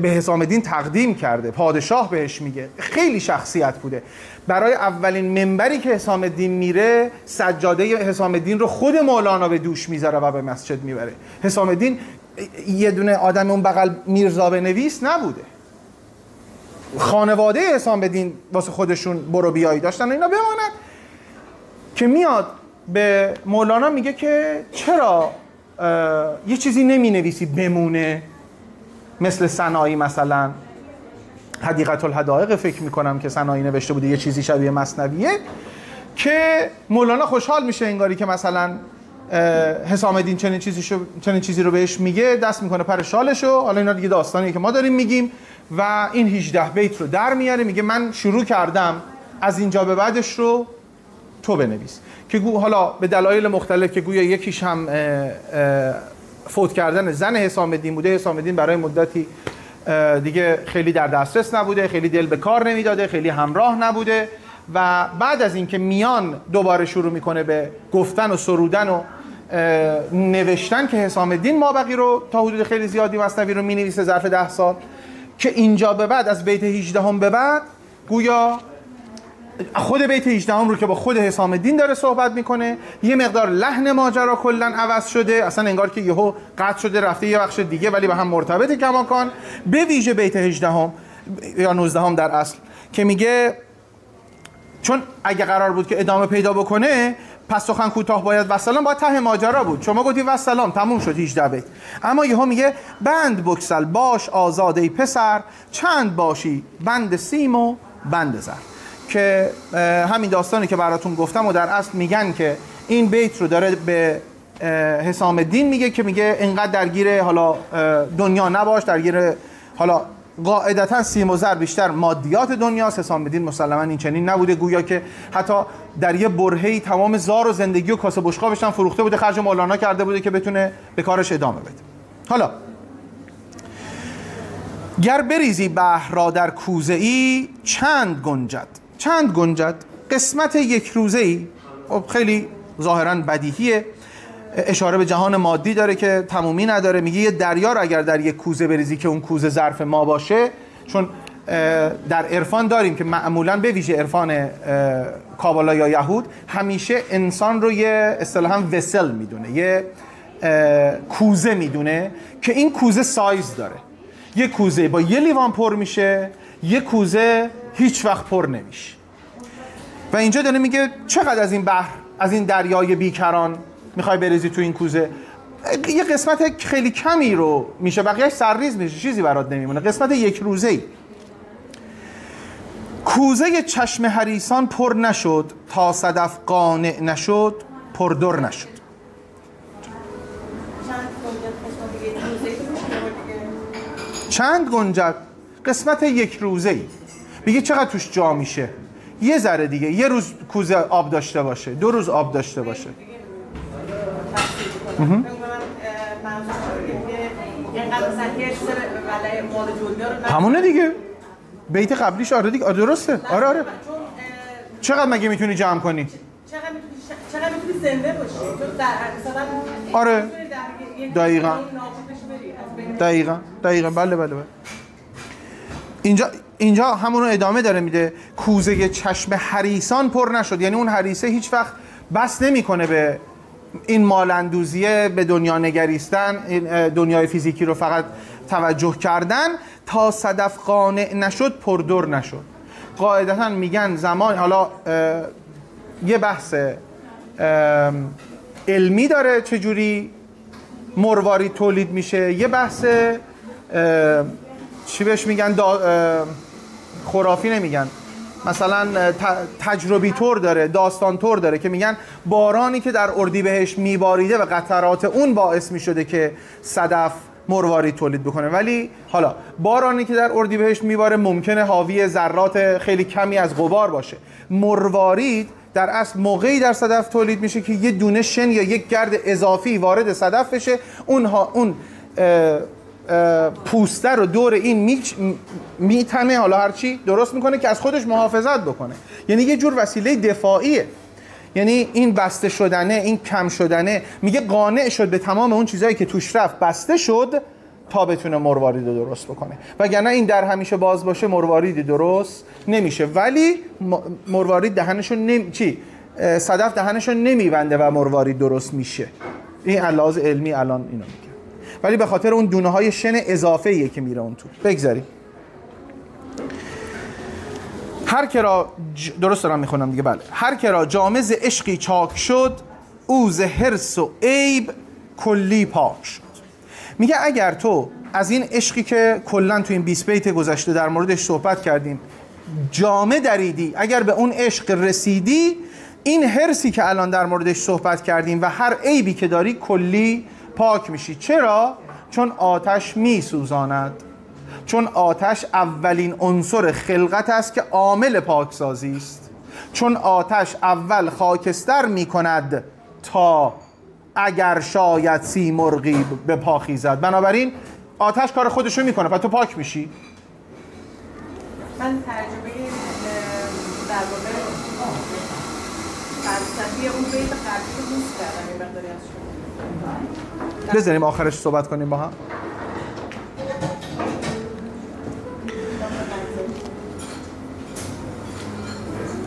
به حسام الدین تقدیم کرده، پادشاه بهش میگه. خیلی شخصیت بوده. برای اولین منبری که حسام الدین میره، سجاده حسام الدین رو خود مولانا به دوش میذاره و به مسجد میبره. حسام الدین یه دونه آدم اون بغل میرزا بنویس نبوده. خانواده حسام الدین واسه خودشون برو بیایی داشتن و اینا بماند، که میاد به مولانا میگه که چرا یه چیزی نمی نویسی بمونه، مثل سنایی مثلا حدیقة الحدائق فکر میکنم که سنایی نوشته بوده، یه چیزی شبیه مثنویه، که مولانا خوشحال میشه انگاری که مثلا حسام الدین چنین چیزی رو بهش میگه، دست میکنه پر شالشو. حالا اینا دیگه داستانیه که ما داریم میگیم و این 18 بیت رو در میاره، میگه من شروع کردم، از اینجا به بعدش رو تو بنویس. که حالا به دلایل مختلف که گویا یکیش هم فوت کردن زن حسام الدین بوده. حسام الدین برای مدتی دیگه خیلی در دسترس نبوده، خیلی دل به کار نمیداده، خیلی همراه نبوده و بعد از اینکه میان دوباره شروع میکنه به گفتن و سرودن و نوشتن که حسام الدین مابقی رو تا حدود خیلی زیادی مثنوی رو مینویسه ظرف 10 سال، که اینجا به بعد از بیت 18 هم به بعد گویا خود بیت 18 هم رو که با خود حسام الدین داره صحبت میکنه، یه مقدار لحن ماجرا کلا عوض شده، اصلا انگار که یهو قطع شده رفته یه بخش دیگه ولی به هم مرتبطه کماکان. به ویژه بیت 18 هم یا 19 هم در اصل که میگه چون اگه قرار بود که ادامه پیدا بکنه پس سخن کوتاه باید والسلام باید ته ماجرا بود. شما گفتی والسلام تموم شد 18 بیت، اما یهو میگه بند بکسل باش آزاده ای پسر، چند باشی بند سیم و بند زر. که همین داستانی که براتون گفتم و در اصل میگن که این بیت رو داره به حسام الدین میگه که میگه اینقدر درگیر حالا دنیا نباش، درگیر حالا قاعدتا سیم و زر بیشتر مادیات دنیاست. حسام الدین مسلما این چنین نبوده، گویا که حتی در یه برهه‌ای تمام زار و زندگی و کاسه بشقابش هم فروخته بوده، خرج مولانا کرده بوده که بتونه به کارش ادامه بده. حالا گر بریزی بحر را در کوزه ای چند گنجد. چند گنجد قسمت یک روزه ای، خیلی ظاهرا بدیهیه، اشاره به جهان مادی داره که تمومی نداره. میگه یه دریا رو اگر در یک کوزه بریزی که اون کوزه ظرف ما باشه، چون در عرفان داریم که معمولا به ویژه عرفان کابالا یا یهود همیشه انسان رو یه اصطلاحاً وسل میدونه، یه کوزه میدونه که این کوزه سایز داره. یه کوزه با یه لیوان پر میشه، یه کوزه هیچ وقت پر نمیشه. و اینجا داره میگه چقدر از این بحر، از این دریای بیکران میخوای بریزی تو این کوزه؟ یه قسمت خیلی کمی رو میشه، بقیهش سرریز میشه، چیزی برات نمیمونه. قسمت یک روزه‌ای. کوزه چشم حریصان پر نشد، تا صدف قانع نشد پردر نشد. چند گنجد قسمت یک روزه‌ای. بگه چقدر توش جا میشه؟ یه ذره دیگه، یه روز کوزه آب داشته باشه، 2 روز آب داشته باشه. همونه دیگه. بیت قبلیش آره دیگه، درسته. آره. چقدر مگه میتونی جمع کنی؟ چقدر میتونی زنده باشی؟ آره. دقیقاً. بله. اینجا همون رو ادامه داره میده. کوزه چشم حریصان پر نشد، یعنی اون حریصه هیچ وقت بس نمیکنه به این مالندوزیه، به دنیا نگریستن، این دنیای فیزیکی رو فقط توجه کردن. تا صدف قانع نشد پردر نشد. قاعدتا میگن زمان، حالا یه بحث علمی داره چجوری مروارید تولید میشه، یه بحث چی بهش میگن خرافی نمیگن، مثلا تجربی طور داره، داستان طور داره که میگن بارانی که در اردیبهشت میباریده و قطرات اون باعث میشده که صدف مروارید تولید بکنه. ولی حالا بارانی که در اردیبهشت میباره ممکنه حاوی ذرات خیلی کمی از غبار باشه. مروارید در اصل موقعی در صدف تولید میشه که یه دونه شن یا یک گرد اضافی وارد صدف بشه، اون پوسته رو دور این میتنه، حالا هرچی درست میکنه که از خودش محافظت بکنه. یعنی یه جور وسیله دفاعیه. یعنی این بسته شدنه، این کم شدنه، میگه قانع شد به تمام اون چیزایی که توش رفت، بسته شد تا بتونه مروارید رو درست بکنه. وگرنه این در همیشه باز باشه مروارید درست نمیشه. ولی مروارید دهنشو صدف دهنشو نمیبنده و مروارید درست میشه. این لحاظ علمی الان اینو میگه. ولی به خاطر اون دونه های شن اضافه ایه که میره اون تو. بگذاریم. هر که را درست دارم میخونم دیگه، بله. هر که را جامه ز عشقی چاک شد، او ز حرص و عیب کلی پاک شد. میگه اگر تو از این عشقی که کلا تو این 20 بیت گذشته در موردش صحبت کردیم جامه دریدی، اگر به اون عشق رسیدی، این حرصی که الان در موردش صحبت کردیم و هر عیبی که داری کلی پاک میشی. چرا؟ چون آتش میسوزاند. چون آتش اولین عنصر خلقت است که عامل پاکسازی است. چون آتش اول خاکستر میکند تا اگر شاید سیمرغی به پا خیزد. بنابراین آتش کار خودشو میکنه، پس تو پاک میشی. من ترجمه در واقع فلسفی اون بیت قبلی رو دوست کردم یه مقداری از شما. بذاریم آخرش صحبت کنیم با هم.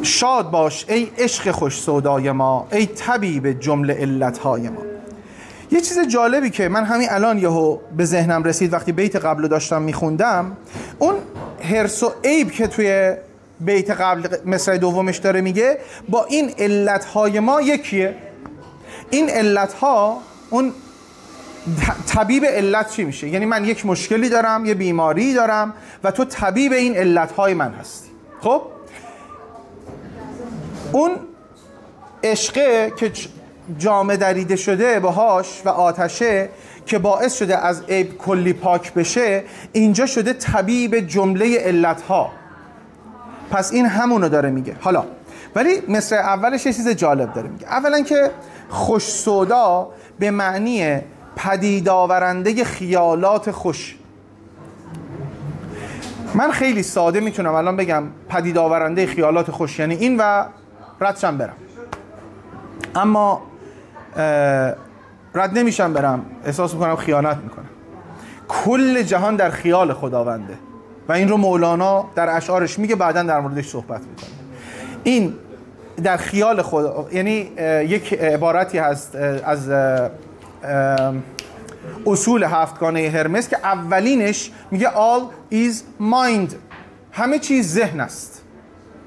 شاد باش ای عشق خوش سودای ما، ای طبیب جمله علتهای ما. یه چیز جالبی که من همین الان یهو به ذهنم رسید وقتی بیت قبل رو داشتم میخوندم، اون حرص و عیب که توی بیت قبل مصرع دومش داره میگه با این علتهای ما یکیه. این علتها، اون طبیب علت چی میشه؟ یعنی من یک مشکلی دارم، یه بیماری دارم و تو طبیب این علتهای من هستی. خب اون عشقه که جامه دریده شده باهاش و آتشه که باعث شده از عیب کلی پاک بشه، اینجا شده طبیب جمله علتها. پس این همونو داره میگه. حالا ولی مصرع اولش یه چیز جالب داره میگه. اولا که خوش سودا به معنی پدید آورنده خیالات خوش. من خیلی ساده میتونم الان بگم پدید آورنده خیالات خوش یعنی این و ردشم برم، اما رد نمیشم برم، احساس میکنم خیانت میکنم. کل جهان در خیال خداونده و این رو مولانا در اشعارش میگه، بعداً در موردش صحبت میکنه. این در خیال خدا، یعنی یک عبارتی هست از اصول هفتگانه هرمس که اولینش میگه all is mind، همه چیز ذهن است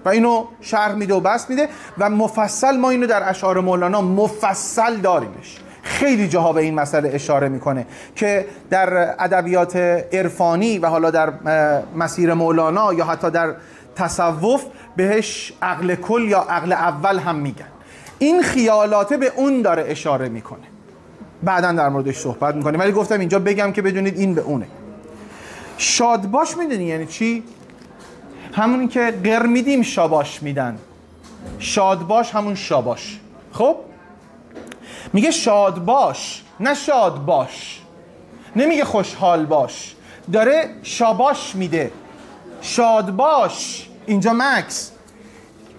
و اینو شرح میده و بس میده و مفصل ما اینو در اشعار مولانا مفصل داریمش. خیلی جاها به این مسئله اشاره میکنه که در ادبیات عرفانی و حالا در مسیر مولانا یا حتی در تصوف بهش عقل کل یا عقل اول هم میگن. این خیالات به اون داره اشاره میکنه، بعداً در موردش صحبت میکنه، ولی گفتم اینجا بگم که بدونید این به اونه. شادباش میدونی یعنی چی؟ همونی که قر میدیم شاباش میدن. شادباش همون شاباش. خب میگه شاد باش، نه شاد باش، نمیگه خوشحال باش، داره شاباش میده. شاد باش اینجا مکس،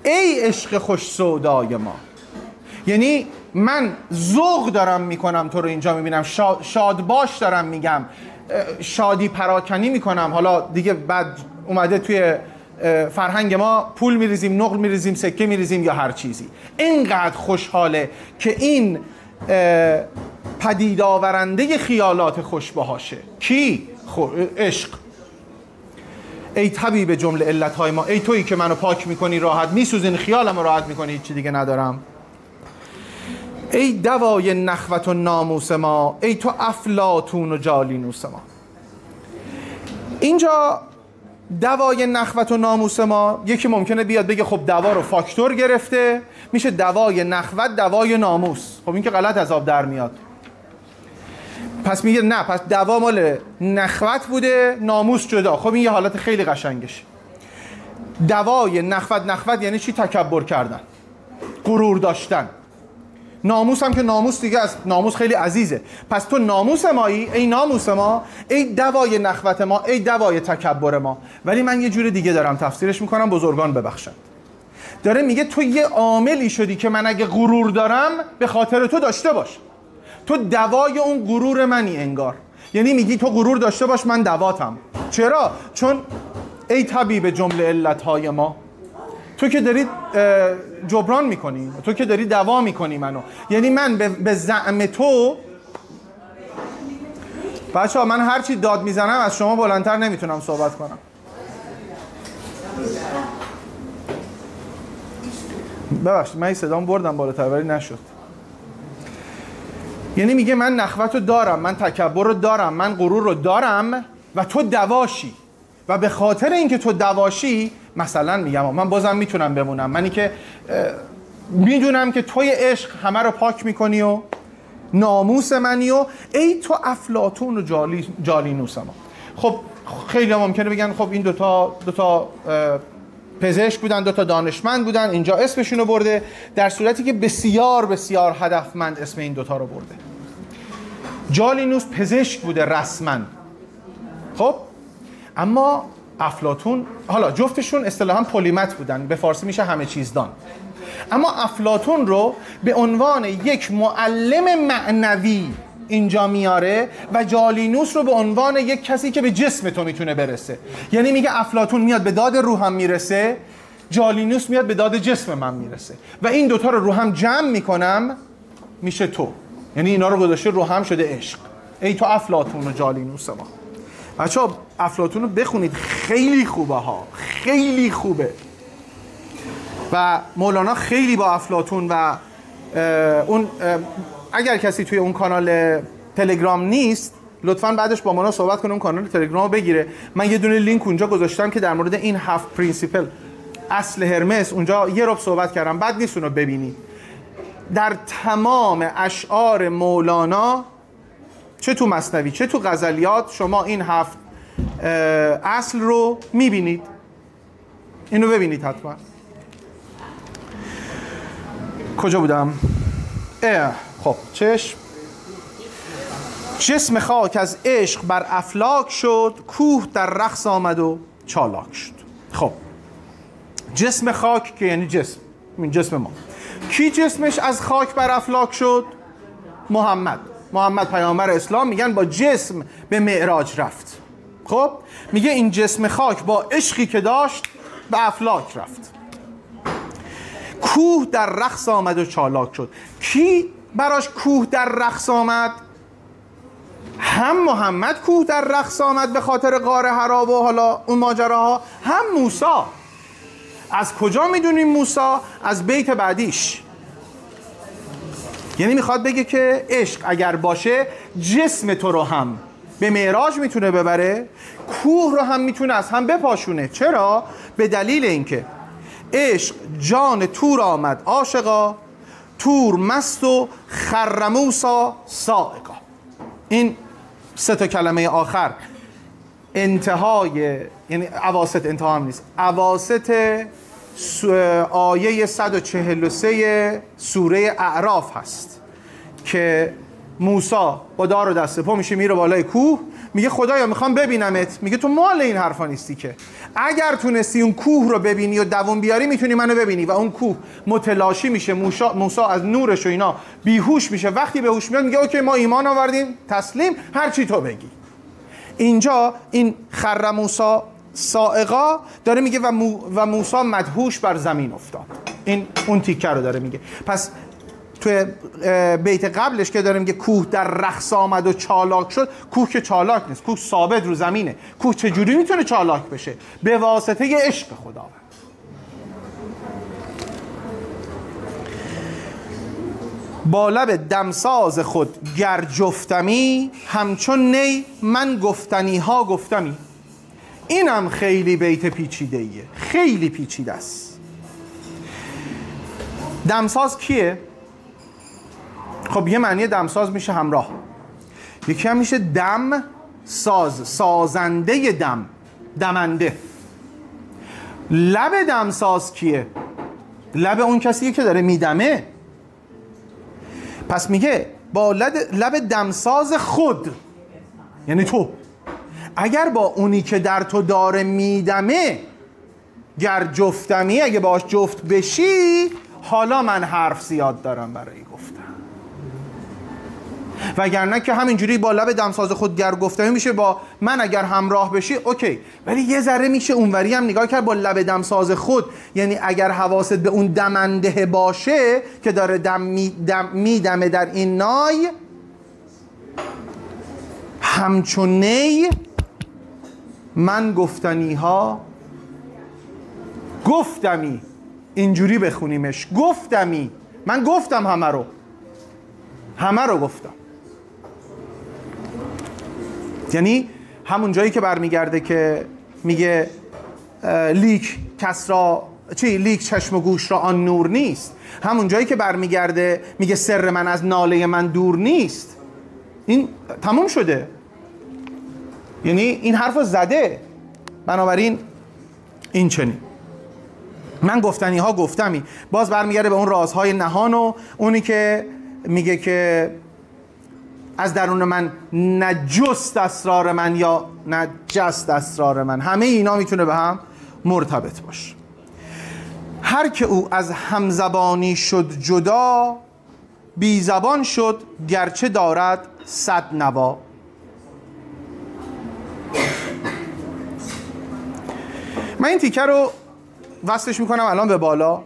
ای عشق خوش سودای ما، یعنی من ذوق دارم میکنم تو رو اینجا میبینم، شاد باش دارم میگم، شادی پراکنی میکنم. حالا دیگه بعد اومده توی فرهنگ ما پول میریزیم، نقل میریزیم، سکه میریزیم یا هر چیزی. اینقدر خوشحاله که این پدید آورنده خیالات خوش باهاشه. کی؟ عشق. ای طبیب جمله علتهای ما، ای تویی که منو پاک میکنی، راحت میسوزین، خیالمو راحت میکنی، هیچ چی دیگه ندارم. ای دوای نخوت و ناموس ما، ای تو افلاطون و جالینوس ما. اینجا دوای نخوت و ناموس ما، یکی ممکنه بیاد بگه خب دوا رو فاکتور گرفته، میشه دوای نخوت دوای ناموس. خب این که غلط از آب در میاد. پس میگه نه، پس دوا مال نخوت بوده، ناموس جدا. خب این یه حالت خیلی قشنگشه. دوای نخوت یعنی چی؟ تکبر کردن، غرور داشتن. ناموس هم که ناموس دیگه است، ناموس خیلی عزیزه. پس تو ناموس مایی، ای ناموس ما، ای دوای نخوت ما، ای دوای تکبر ما. ولی من یه جور دیگه دارم تفسیرش میکنم، بزرگان ببخشن. داره میگه تو یه عاملی شدی که من اگه غرور دارم به خاطر تو داشته باش. تو دوای اون غرور منی انگار. یعنی میگی تو غرور داشته باش، من دواتم. چرا؟ چون ای طبیب جمله علتهای ما، تو که داری جبران میکنی، تو که داری دوا میکنی منو. یعنی من به زعم تو، بچه ها من هرچی داد میزنم از شما بلندتر نمیتونم صحبت کنم. ببخشید من این صدام بردم بالاتر ولی نشد. یعنی میگه من نخوت رو دارم، من تکبر رو دارم، من غرور رو دارم و تو دواشی، و به خاطر اینکه تو دواشی، مثلا میگم من بازم میتونم بمونم، منی که میدونم که توی عشق همه رو پاک میکنی و ناموس منی و ای تو افلاطون و جالینوس ما. خب خیلی ممکنه بگن خب این دوتا پزشک بودن، دوتا دانشمند بودن، اینجا اسمشون رو برده، در صورتی که بسیار بسیار هدفمند اسم این دوتا رو برده. جالینوس پزشک بوده رسما، خب اما افلاطون، حالا جفتشون اصطلاحاً پلیمت بودن، به فارسی میشه همه چیزدان، اما افلاطون رو به عنوان یک معلم معنوی اینجا میاره و جالینوس رو به عنوان یک کسی که به جسم تو میتونه برسه. یعنی میگه افلاطون میاد به داد روحم میرسه، جالینوس میاد به داد جسم من میرسه و این دوتا رو هم جمع میکنم میشه تو. یعنی اینا رو گذاشته هم شده عشق. ای تو افلاطون و جالینوس ما. بچه‌ها افلاطون رو بخونید، خیلی خوبه ها، خیلی خوبه. و مولانا خیلی با افلاطون و اون اگر کسی توی اون کانال تلگرام نیست لطفاً بعدش با مولانا صحبت کنه، اون کانال تلگرام رو بگیره. من یه دونه لینک اونجا گذاشتم که در مورد این 7 پرینسیپل اصل هرمس اونجا یه ربع صحبت کردم، بعد نیست اونو ببینید. در تمام اشعار مولانا چه تو مثنوی چه تو غزلیات شما این 7 اصل رو میبینید. اینو ببینید حتما. کجا بودم؟ خب چشم. جسم خاک از عشق بر افلاک شد، کوه در رقص آمد و چالاک شد. خب جسم خاک که یعنی جسم ما. کی جسمش از خاک بر افلاک شد؟ محمد پیامبر اسلام میگن با جسم به معراج رفت. خب میگه این جسم خاک با عشقی که داشت به افلاک رفت. کوه در رقص آمد و چالاک شد. کی براش کوه در رقص آمد؟ هم محمد کوه در رقص آمد به خاطر غار حرا و حالا اون ماجراها، هم موسی. از کجا میدونیم موسی؟ از بیت بعدیش. یعنی میخواد بگه که عشق اگر باشه جسم تو رو هم به معراج میتونه ببره، کوه رو هم میتونه از هم بپاشونه. چرا؟ به دلیل اینکه عشق جان تور آمد عاشقا، تور مست و خرموسا سائقا. این 3 تا کلمه آخر انتهای، یعنی اواسط، انتها هم نیست، اواسط آیه 143 سوره اعراف هست که موسی با دار و دست پا میشه میره بالای کوه، میگه خدایا میخوام ببینمت. میگه تو مال این حرفا نیستی که، اگر تونستی اون کوه رو ببینی و دووم بیاری میتونی منو ببینی. و اون کوه متلاشی میشه، موسی از نورش و اینا بیهوش میشه. وقتی به هوش میاد میگه اوکی ما ایمان آوردیم، تسلیم، هر چی تو بگی. اینجا این خر موسی سائقا داره میگه و موسی مدهوش بر زمین افتاد. این اون تیکه رو داره میگه. پس توی بیت قبلش که داره میگه کوه در رقص آمد و چالاک شد، کوه که چالاک نیست، کوه ثابت رو زمینه. کوه چجوری میتونه چالاک بشه؟ به واسطه عشق خداوند. با لب دمساز خود گر جفتمی، همچون نی من گفتنی ها گفتمی. اینم خیلی بیت پیچیده ایه، خیلی پیچیده است. دمساز کیه؟ خب یه معنی دمساز میشه همراه، یکی هم میشه دم ساز، سازنده دم، دمنده. لب دمساز کیه؟ لب اون کسیه که داره میدمه. پس میگه با لب دمساز خود، یعنی تو اگر با اونی که در تو داره میدمه گر جفتمی، اگه باش جفت بشی، حالا من حرف زیاد دارم برای گفتن. وگرنه که همینجوری با لب دمساز خود گر گفتمی میشه با من اگر همراه بشی اوکی، ولی یه ذره میشه اونوری هم نگاه کرد با لب دمساز خود، یعنی اگر حواست به اون دمنده باشه که داره میدمه در این نای، همچون نی من گفتنی ها گفتمی. اینجوری بخونیمش، گفتمی، من گفتم همه رو گفتم. یعنی همون جایی که برمیگرده که میگه لیک کس را لیک چشم و گوش را آن نور نیست. همون جایی که برمیگرده میگه سر من از ناله من دور نیست، این تموم شده، یعنی این حرف زده. بنابراین این چنین من گفتنی ها گفتمی، باز برمیگرده به اون رازهای نهان و اونی که میگه که از درون من نجست اسرار من یا نجست اسرار من، همه اینا میتونه به هم مرتبط باشه. هر که او از همزبانی شد جدا، بی زبان شد گرچه دارد صد نوا. من این تیکه رو وصلش میکنم الان به بالا.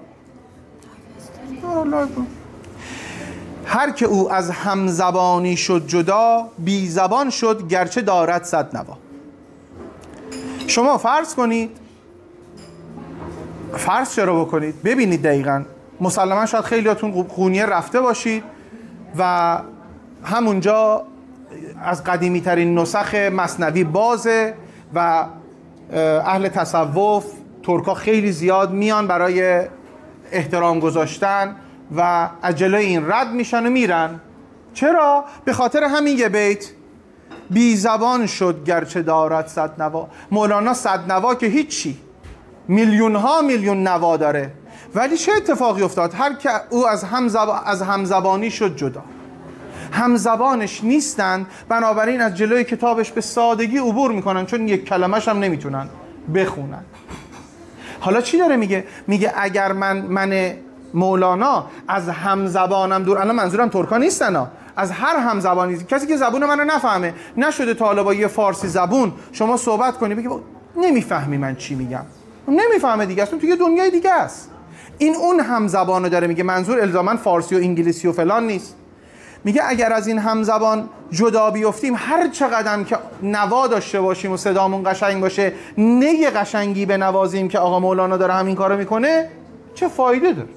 هر که او از همزبانی شد جدا، بی زبان شد گرچه دارد صد نوا. شما فرض کنید، فرض چرا بکنید، ببینید دقیقاً، مسلما شاید خیلیاتون قونیه رفته باشید و همونجا از قدیمی ترین نسخ مثنوی بازه و اهل تصوف ترکا خیلی زیاد میان برای احترام گذاشتن و از جلوی این رد میشن و میرن. چرا؟ به خاطر همین یه بیت، بی زبان شد گرچه دارد صد نوا. مولانا صد نوا که هیچی، میلیون ها میلیون نوا داره، ولی چه اتفاقی افتاد؟ هر که او از همزبانی شد جدا، همزبانش نیستن، بنابراین از جلوی کتابش به سادگی عبور میکنن، چون یک کلمش هم نمیتونن بخونن. حالا چی داره میگه؟ میگه اگر من مولانا از همزبانم دور، الان منظورم ترکا نیستن ها، از هر همزبانی، کسی که زبون منو نفهمه، نشده تا حالا با یه فارسی زبون شما صحبت کنی بگی نمیفهمی من چی میگم، نمیفهمه دیگه، اصلا تو یه دنیای دیگه است. این اون همزبانو داره میگه، منظور الزاما فارسی و انگلیسی و فلان نیست. میگه اگر از این همزبان جدا بیفتیم، هر چقدر که نوا داشته باشیم و صدامون قشنگ باشه، نی قشنگی به نوازیم که آقا مولانا داره همین کارو میکنه، چه فایده داره؟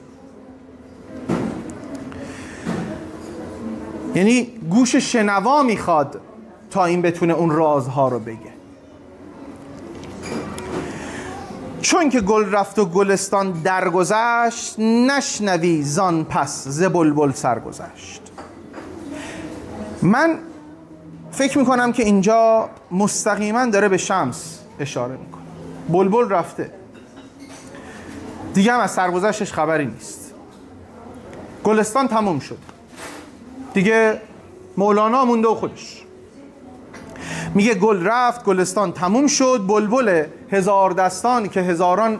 یعنی گوش شنوا میخواد تا این بتونه اون رازها رو بگه. چون که گل رفت و گلستان درگذشت، نشنوی زان پس ز بلبل سرگذشت. من فکر میکنم که اینجا مستقیما داره به شمس اشاره میکنه. بلبل رفته دیگه، هم از سرگذشتش خبری نیست. گلستان تموم شد دیگه، مولانا مونده و خودش. میگه گل رفت، گلستان تموم شد، بلبل هزار دستان که هزاران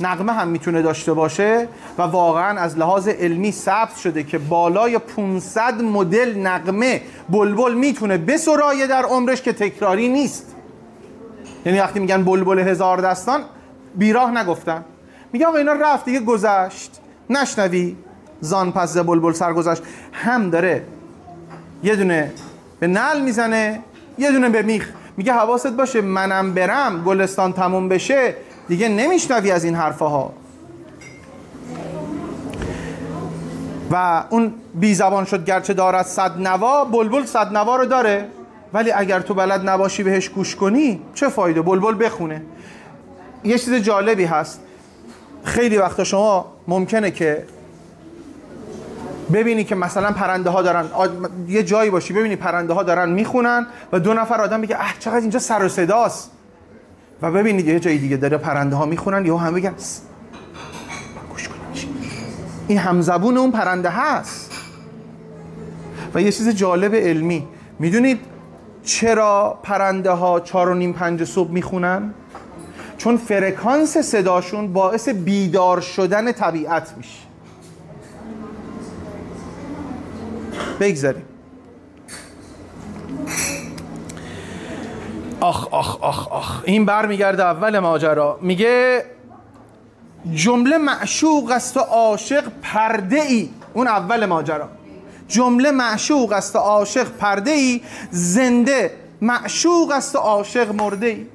نغمه هم میتونه داشته باشه و واقعا از لحاظ علمی ثبت شده که بالای 500 مدل نغمه بلبل میتونه بسرایه در عمرش که تکراری نیست. یعنی وقتی میگن بلبل هزار دستان، بیراه نگفتن، میگه آقا اینا رفت دیگه، گذشت، نشنوی زان پس ز بلبل سرگذشت. هم داره یه دونه به نعل میزنه، یه دونه به میخ. میگه حواست باشه منم برم گلستان تموم بشه دیگه نمیشنوی از این حرفها. و اون بی زبان شد گرچه دارد صد نوا، بلبل صد نوا رو داره، ولی اگر تو بلد نباشی بهش گوش کنی چه فایده؟ بلبل بخونه. یه چیز جالبی هست، خیلی وقتا شما ممکنه که ببینی که مثلا پرنده ها دارن، یه جایی باشی ببینی پرنده ها دارن میخونن و دو نفر آدم بگه اه چقدر اینجا سر و صداست، و ببینید یه جای دیگه داره پرنده ها میخونن، یهو هم بگن گوش کن، این همزبون اون پرنده هست. و یه چیز جالب علمی، میدونید چرا پرنده ها 4:30-5 صبح میخونن؟ چون فرکانس صداشون باعث بیدار شدن طبیعت میشه. بگذاریم. آخ آخ آخ آخ، این برمیگرده اول ماجرا. میگه جمله معشوق است و عاشق پرده ای. اون اول ماجرا، جمله معشوق است و عاشق پرده ای، زنده معشوق است و عاشق مرده ای.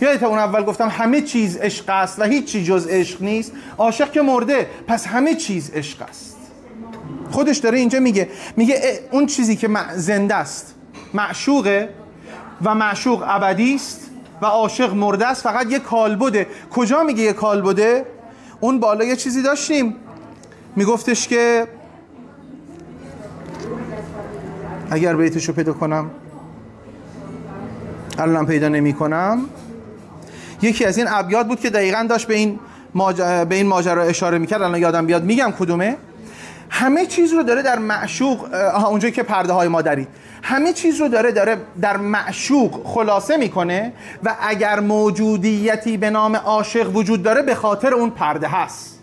یادت اون اول گفتم همه چیز عشق است و هیچ چیز جز عشق نیست. عاشق که مرده، پس همه چیز عشق است. خودش داره اینجا میگه اون چیزی که زنده است معشوقه و معشوق ابدی است و عاشق مرده است، فقط یه کالبده. کجا میگه یه کالبده؟ اون بالا یه چیزی داشتیم میگفتش که اگر بیتشو پیدا کنم الان پیدا نمی کنم، یکی از این ابیات بود که دقیقاً داشت به این ماجرا اشاره میکرد. الان یادم بیاد میگم کدومه. همه چیز رو داره در معشوق، اونجایی که پرده های مادری، همه چیز رو داره در معشوق خلاصه میکنه و اگر موجودیتی به نام عاشق وجود داره به خاطر اون پرده هست.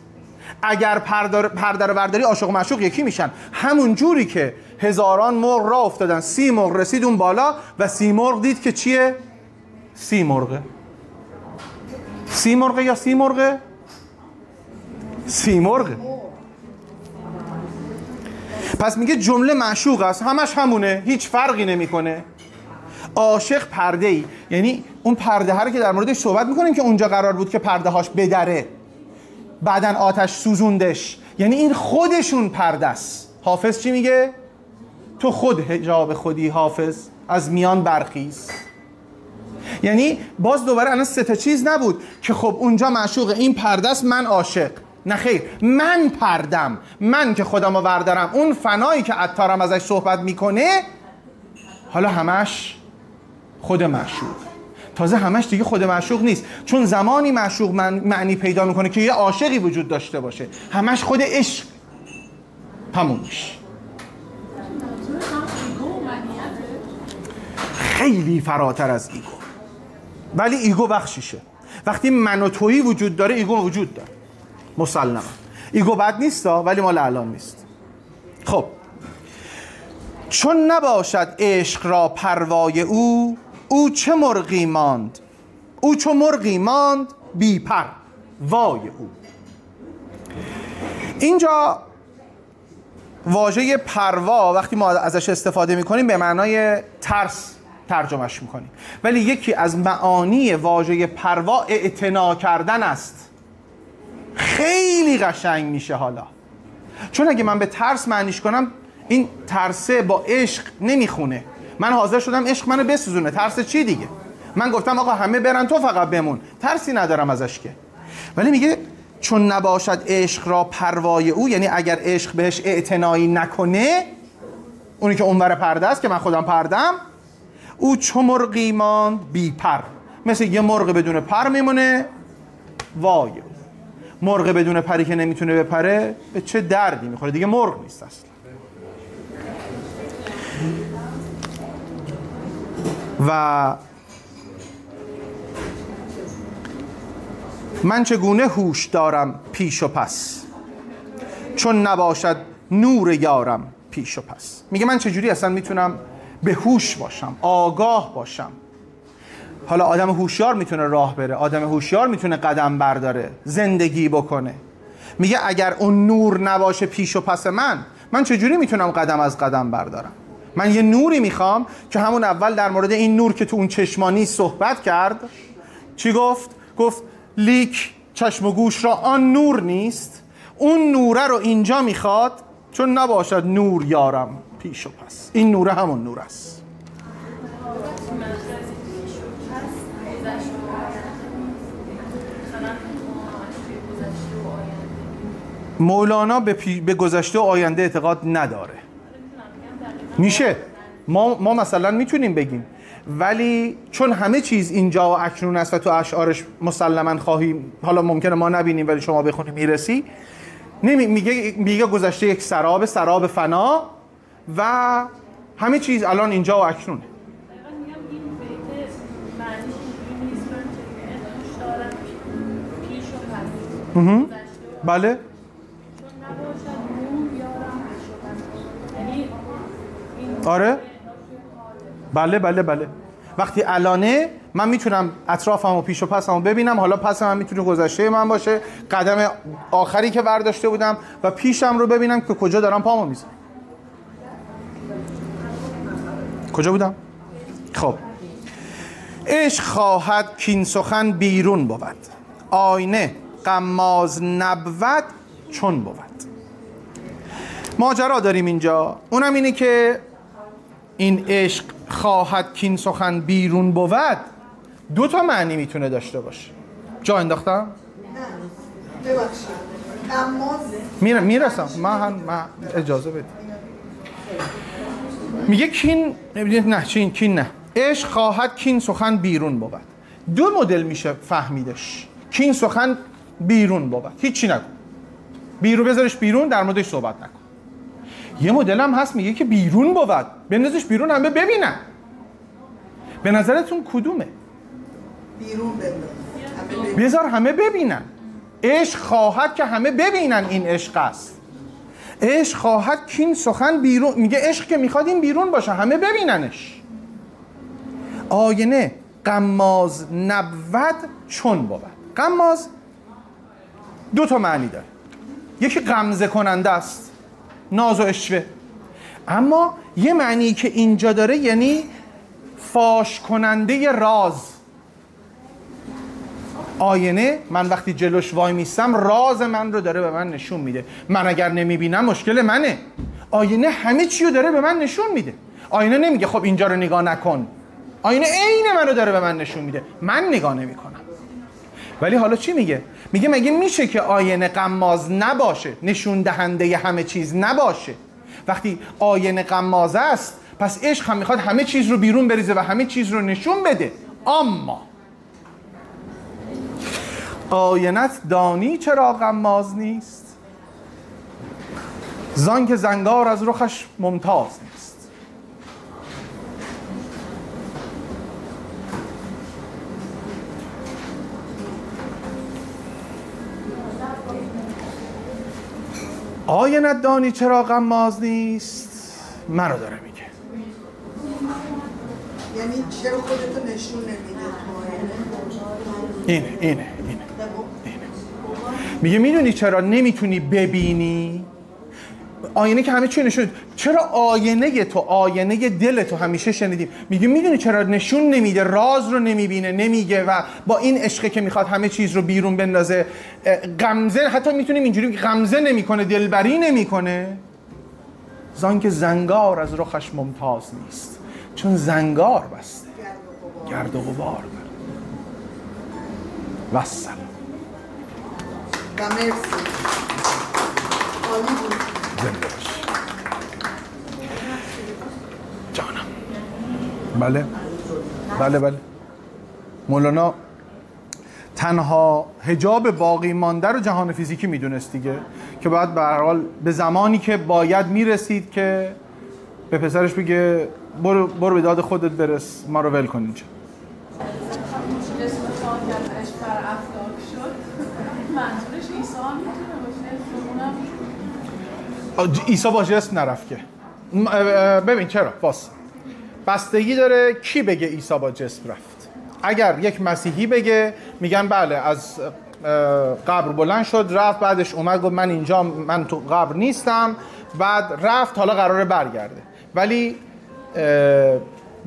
اگر پرده رو برداری عاشق و معشوق یکی میشن. همون جوری که هزاران مرغ راه افتادن، 30 مرغ رسید اون بالا و 30 مرغ دید که چیه؟ 30 مرغه. 30 مرغه یا 30 مرغه؟ 30 مرغه. پس میگه جمله معشوق است، همش همونه، هیچ فرقی نمیکنه. عاشق پرده ای، یعنی اون پرده ها رو که در موردش صحبت میکنیم که اونجا قرار بود که پرده هاش بدره، بعدن آتش سوزوندش، یعنی این خودشون پرده است. حافظ چی میگه؟ تو خود حجاب خودی حافظ، از میان برخیز. یعنی باز دوباره الان 3 تا چیز نبود که خب اونجا معشوق، این پرده است، من عاشق. نه خیر، من پردم، من که خودمو بردارم. اون فنایی که عطارم ازش صحبت میکنه حالا همش خود معشوق. تازه همش دیگه خود معشوق نیست، چون زمانی معشوق معنی پیدا میکنه که یه عاشقی وجود داشته باشه. همش خود عشق تموم میشه. خیلی فراتر از ایگو، ولی ایگو بخشیشه. وقتی من و تویی وجود داره ایگو وجود داره، مسلما. ایگو بد نیست ولی مال الان نیست. خب چون نباشد عشق را پروای او چه مرغی ماند، او چو مرغی ماند بی پر وای او. اینجا واژه پروا وقتی ما ازش استفاده میکنیم به معنای ترس ترجمهش میکنیم، ولی یکی از معانی واژه پروا اعتنا کردن است. خیلی قشنگ میشه حالا، چون اگه من به ترس معنیش کنم این ترسه با عشق نمیخونه. من حاضر شدم عشق منو بسوزونه، ترس چی دیگه؟ من گفتم آقا همه برن تو فقط بمون، ترسی ندارم ازش که. ولی میگه چون نباشد عشق را پروای او، یعنی اگر عشق بهش اعتنایی نکنه، اونی که اونور پرده است که من خودم پردم، او چو مرغی ماند بی پر، مثل یه مرغ بدون پر میمونه. وای او، مرغ بدون پری که نمیتونه بپره به چه دردی میخوره؟ دیگه مرغ نیست اصلا. و من چگونه هوش دارم پیش و پس، چون نباشد نور یارم پیش و پس. میگه من چجوری اصلا میتونم به هوش باشم، آگاه باشم. حالا آدم هوشیار میتونه راه بره، آدم هوشیار میتونه قدم برداره، زندگی بکنه. میگه اگر اون نور نباشه پیش و پس من چجوری میتونم قدم از قدم بردارم؟ من یه نوری میخوام که همون اول در مورد این نور که تو اون چشمانی صحبت کرد چی گفت؟ گفت لیک چشم و گوش را آن نور نیست. اون نوره رو اینجا میخواد، چون نباشد نور یارم پیش و پس. این نوره همون نور است. مولانا به گذشته و آینده اعتقاد نداره. میشه ما مثلا میتونیم بگیم، ولی چون همه چیز اینجا و اکنون است و تو اشعارش مسلما خواهیم، حالا ممکنه ما نبینیم ولی شما بخونیم میرسی، میگه گذشته یک سراب فنا و همه چیز الان اینجا و اکنونه. بله آره بله. وقتی الانه من میتونم اطرافمو پیش و پسمو ببینم. حالا پسم من میتونه گذشته من باشه، قدم آخری که برداشته بودم، و پیشم رو ببینم که کجا دارم پامو میزنم. کجا بودم؟ خب عشق خواهد کین سخن بیرون بود، آینه غماز نبود چون بود. ماجرا داریم اینجا، اونم اینه که این عشق خواهد کین سخن بیرون بود 2 تا معنی میتونه داشته باشه. جا انداختم؟ ببخشید میرسم من اجازه بدید. میگه کین نه کین نه، عشق خواهد کین سخن بیرون بود. دو مدل میشه فهمیدش. کین سخن بیرون بود، هیچی نکن، بیرون بذارش بیرون، در موردش صحبت نکن. یه مدل هم هست میگه که بیرون بود، بندازش بیرون همه ببینن. به نظرتون کدومه؟ بیرون بنداز، بذار همه ببینن. عشق خواهد که همه ببینن این عشق است. عشق خواهد کین سخن بیرون، میگه عشق که میخواد این بیرون باشه، همه ببیننش. آینه غماز نبود چون بود. غماز دو تا معنی داره. یکی غمزه کننده است، ناز و اشوه. اما یه معنی که اینجا داره یعنی فاش کننده راز. آینه من وقتی جلوش وای میستم راز من رو داره به من نشون میده. من اگر نمیبینم مشکل منه. آینه همه چی رو داره به من نشون میده. آینه نمیگه خب اینجا رو نگاه نکن. آینه عین من رو داره به من نشون میده، من نگاه نمیکنم. ولی حالا چی میگه؟ میگه مگه میشه که آینه غماز نباشه، نشون دهنده همه چیز نباشه؟ وقتی آینه غماز است پس عشق هم میخواد همه چیز رو بیرون بریزه و همه چیز رو نشون بده. اما آینت دانی چرا غماز نیست؟ زان که زنگار از رخش ممتاز نیست. آینت دانی چرا غماز نیست؟ منو داره میگه. یعنی چرا خودتو نشون نمیده تو آینه؟ اینه میگه میدونی چرا نمیتونی ببینی؟ آینه که همه چی نشون. چرا آینه تو، آینه دل تو همیشه شنیدیم، میگه میدونی چرا نشون نمیده، راز رو نمیبینه، نمیگه و با این عشقه که میخواد همه چیز رو بیرون بندازه، غمزه، حتی میتونیم اینجوری غمزه نمیکنه، دلبری نمیکنه. زان که زنگار از رخش ممتاز نیست، چون زنگار بسته، گرد و غبار داره. والسلام. و مرسی، عالی بود. زنده باش جانم. بله مولانا تنها حجاب باقی مانده رو جهان فیزیکی میدونست دیگه، که باید به هر حال به زمانی که باید میرسید که به پسرش بگه برو به داد خودت برس، ما رو ول کن اینجا. منظورش عیسی میتونه باشه؟ عیسی با جسم نرفت که. ببین چرا؟ بستگی داره کی بگه عیسی با جسم رفت. اگر یک مسیحی بگه میگن بله از قبر بلند شد رفت، بعدش اومد گفت من اینجا، من تو قبر نیستم، بعد رفت، حالا قراره برگرده. ولی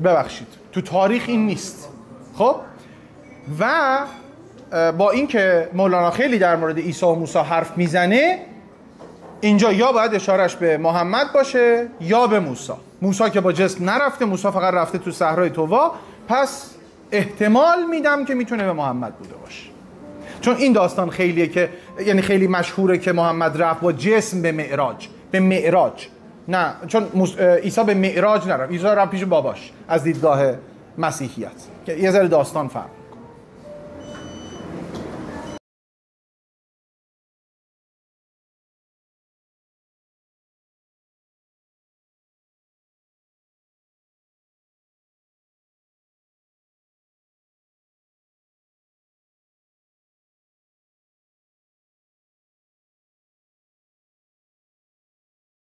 ببخشید تو تاریخ این نیست. خب و با اینکه مولانا خیلی در مورد عیسی و موسی حرف میزنه، اینجا یا باید اشارش به محمد باشه یا به موسی. موسی که با جسم نرفته، موسی فقط رفته تو صحرای طووا، پس احتمال میدم که میتونه به محمد بوده باشه. چون این داستان خیلیه که یعنی خیلی مشهوره که محمد رفت با جسم به معراج. نه، چون عیسی به معراج نرفت، عیسی رفت پیش باباش از دیدگاه مسیحیت، که یه ذره داستان فرق.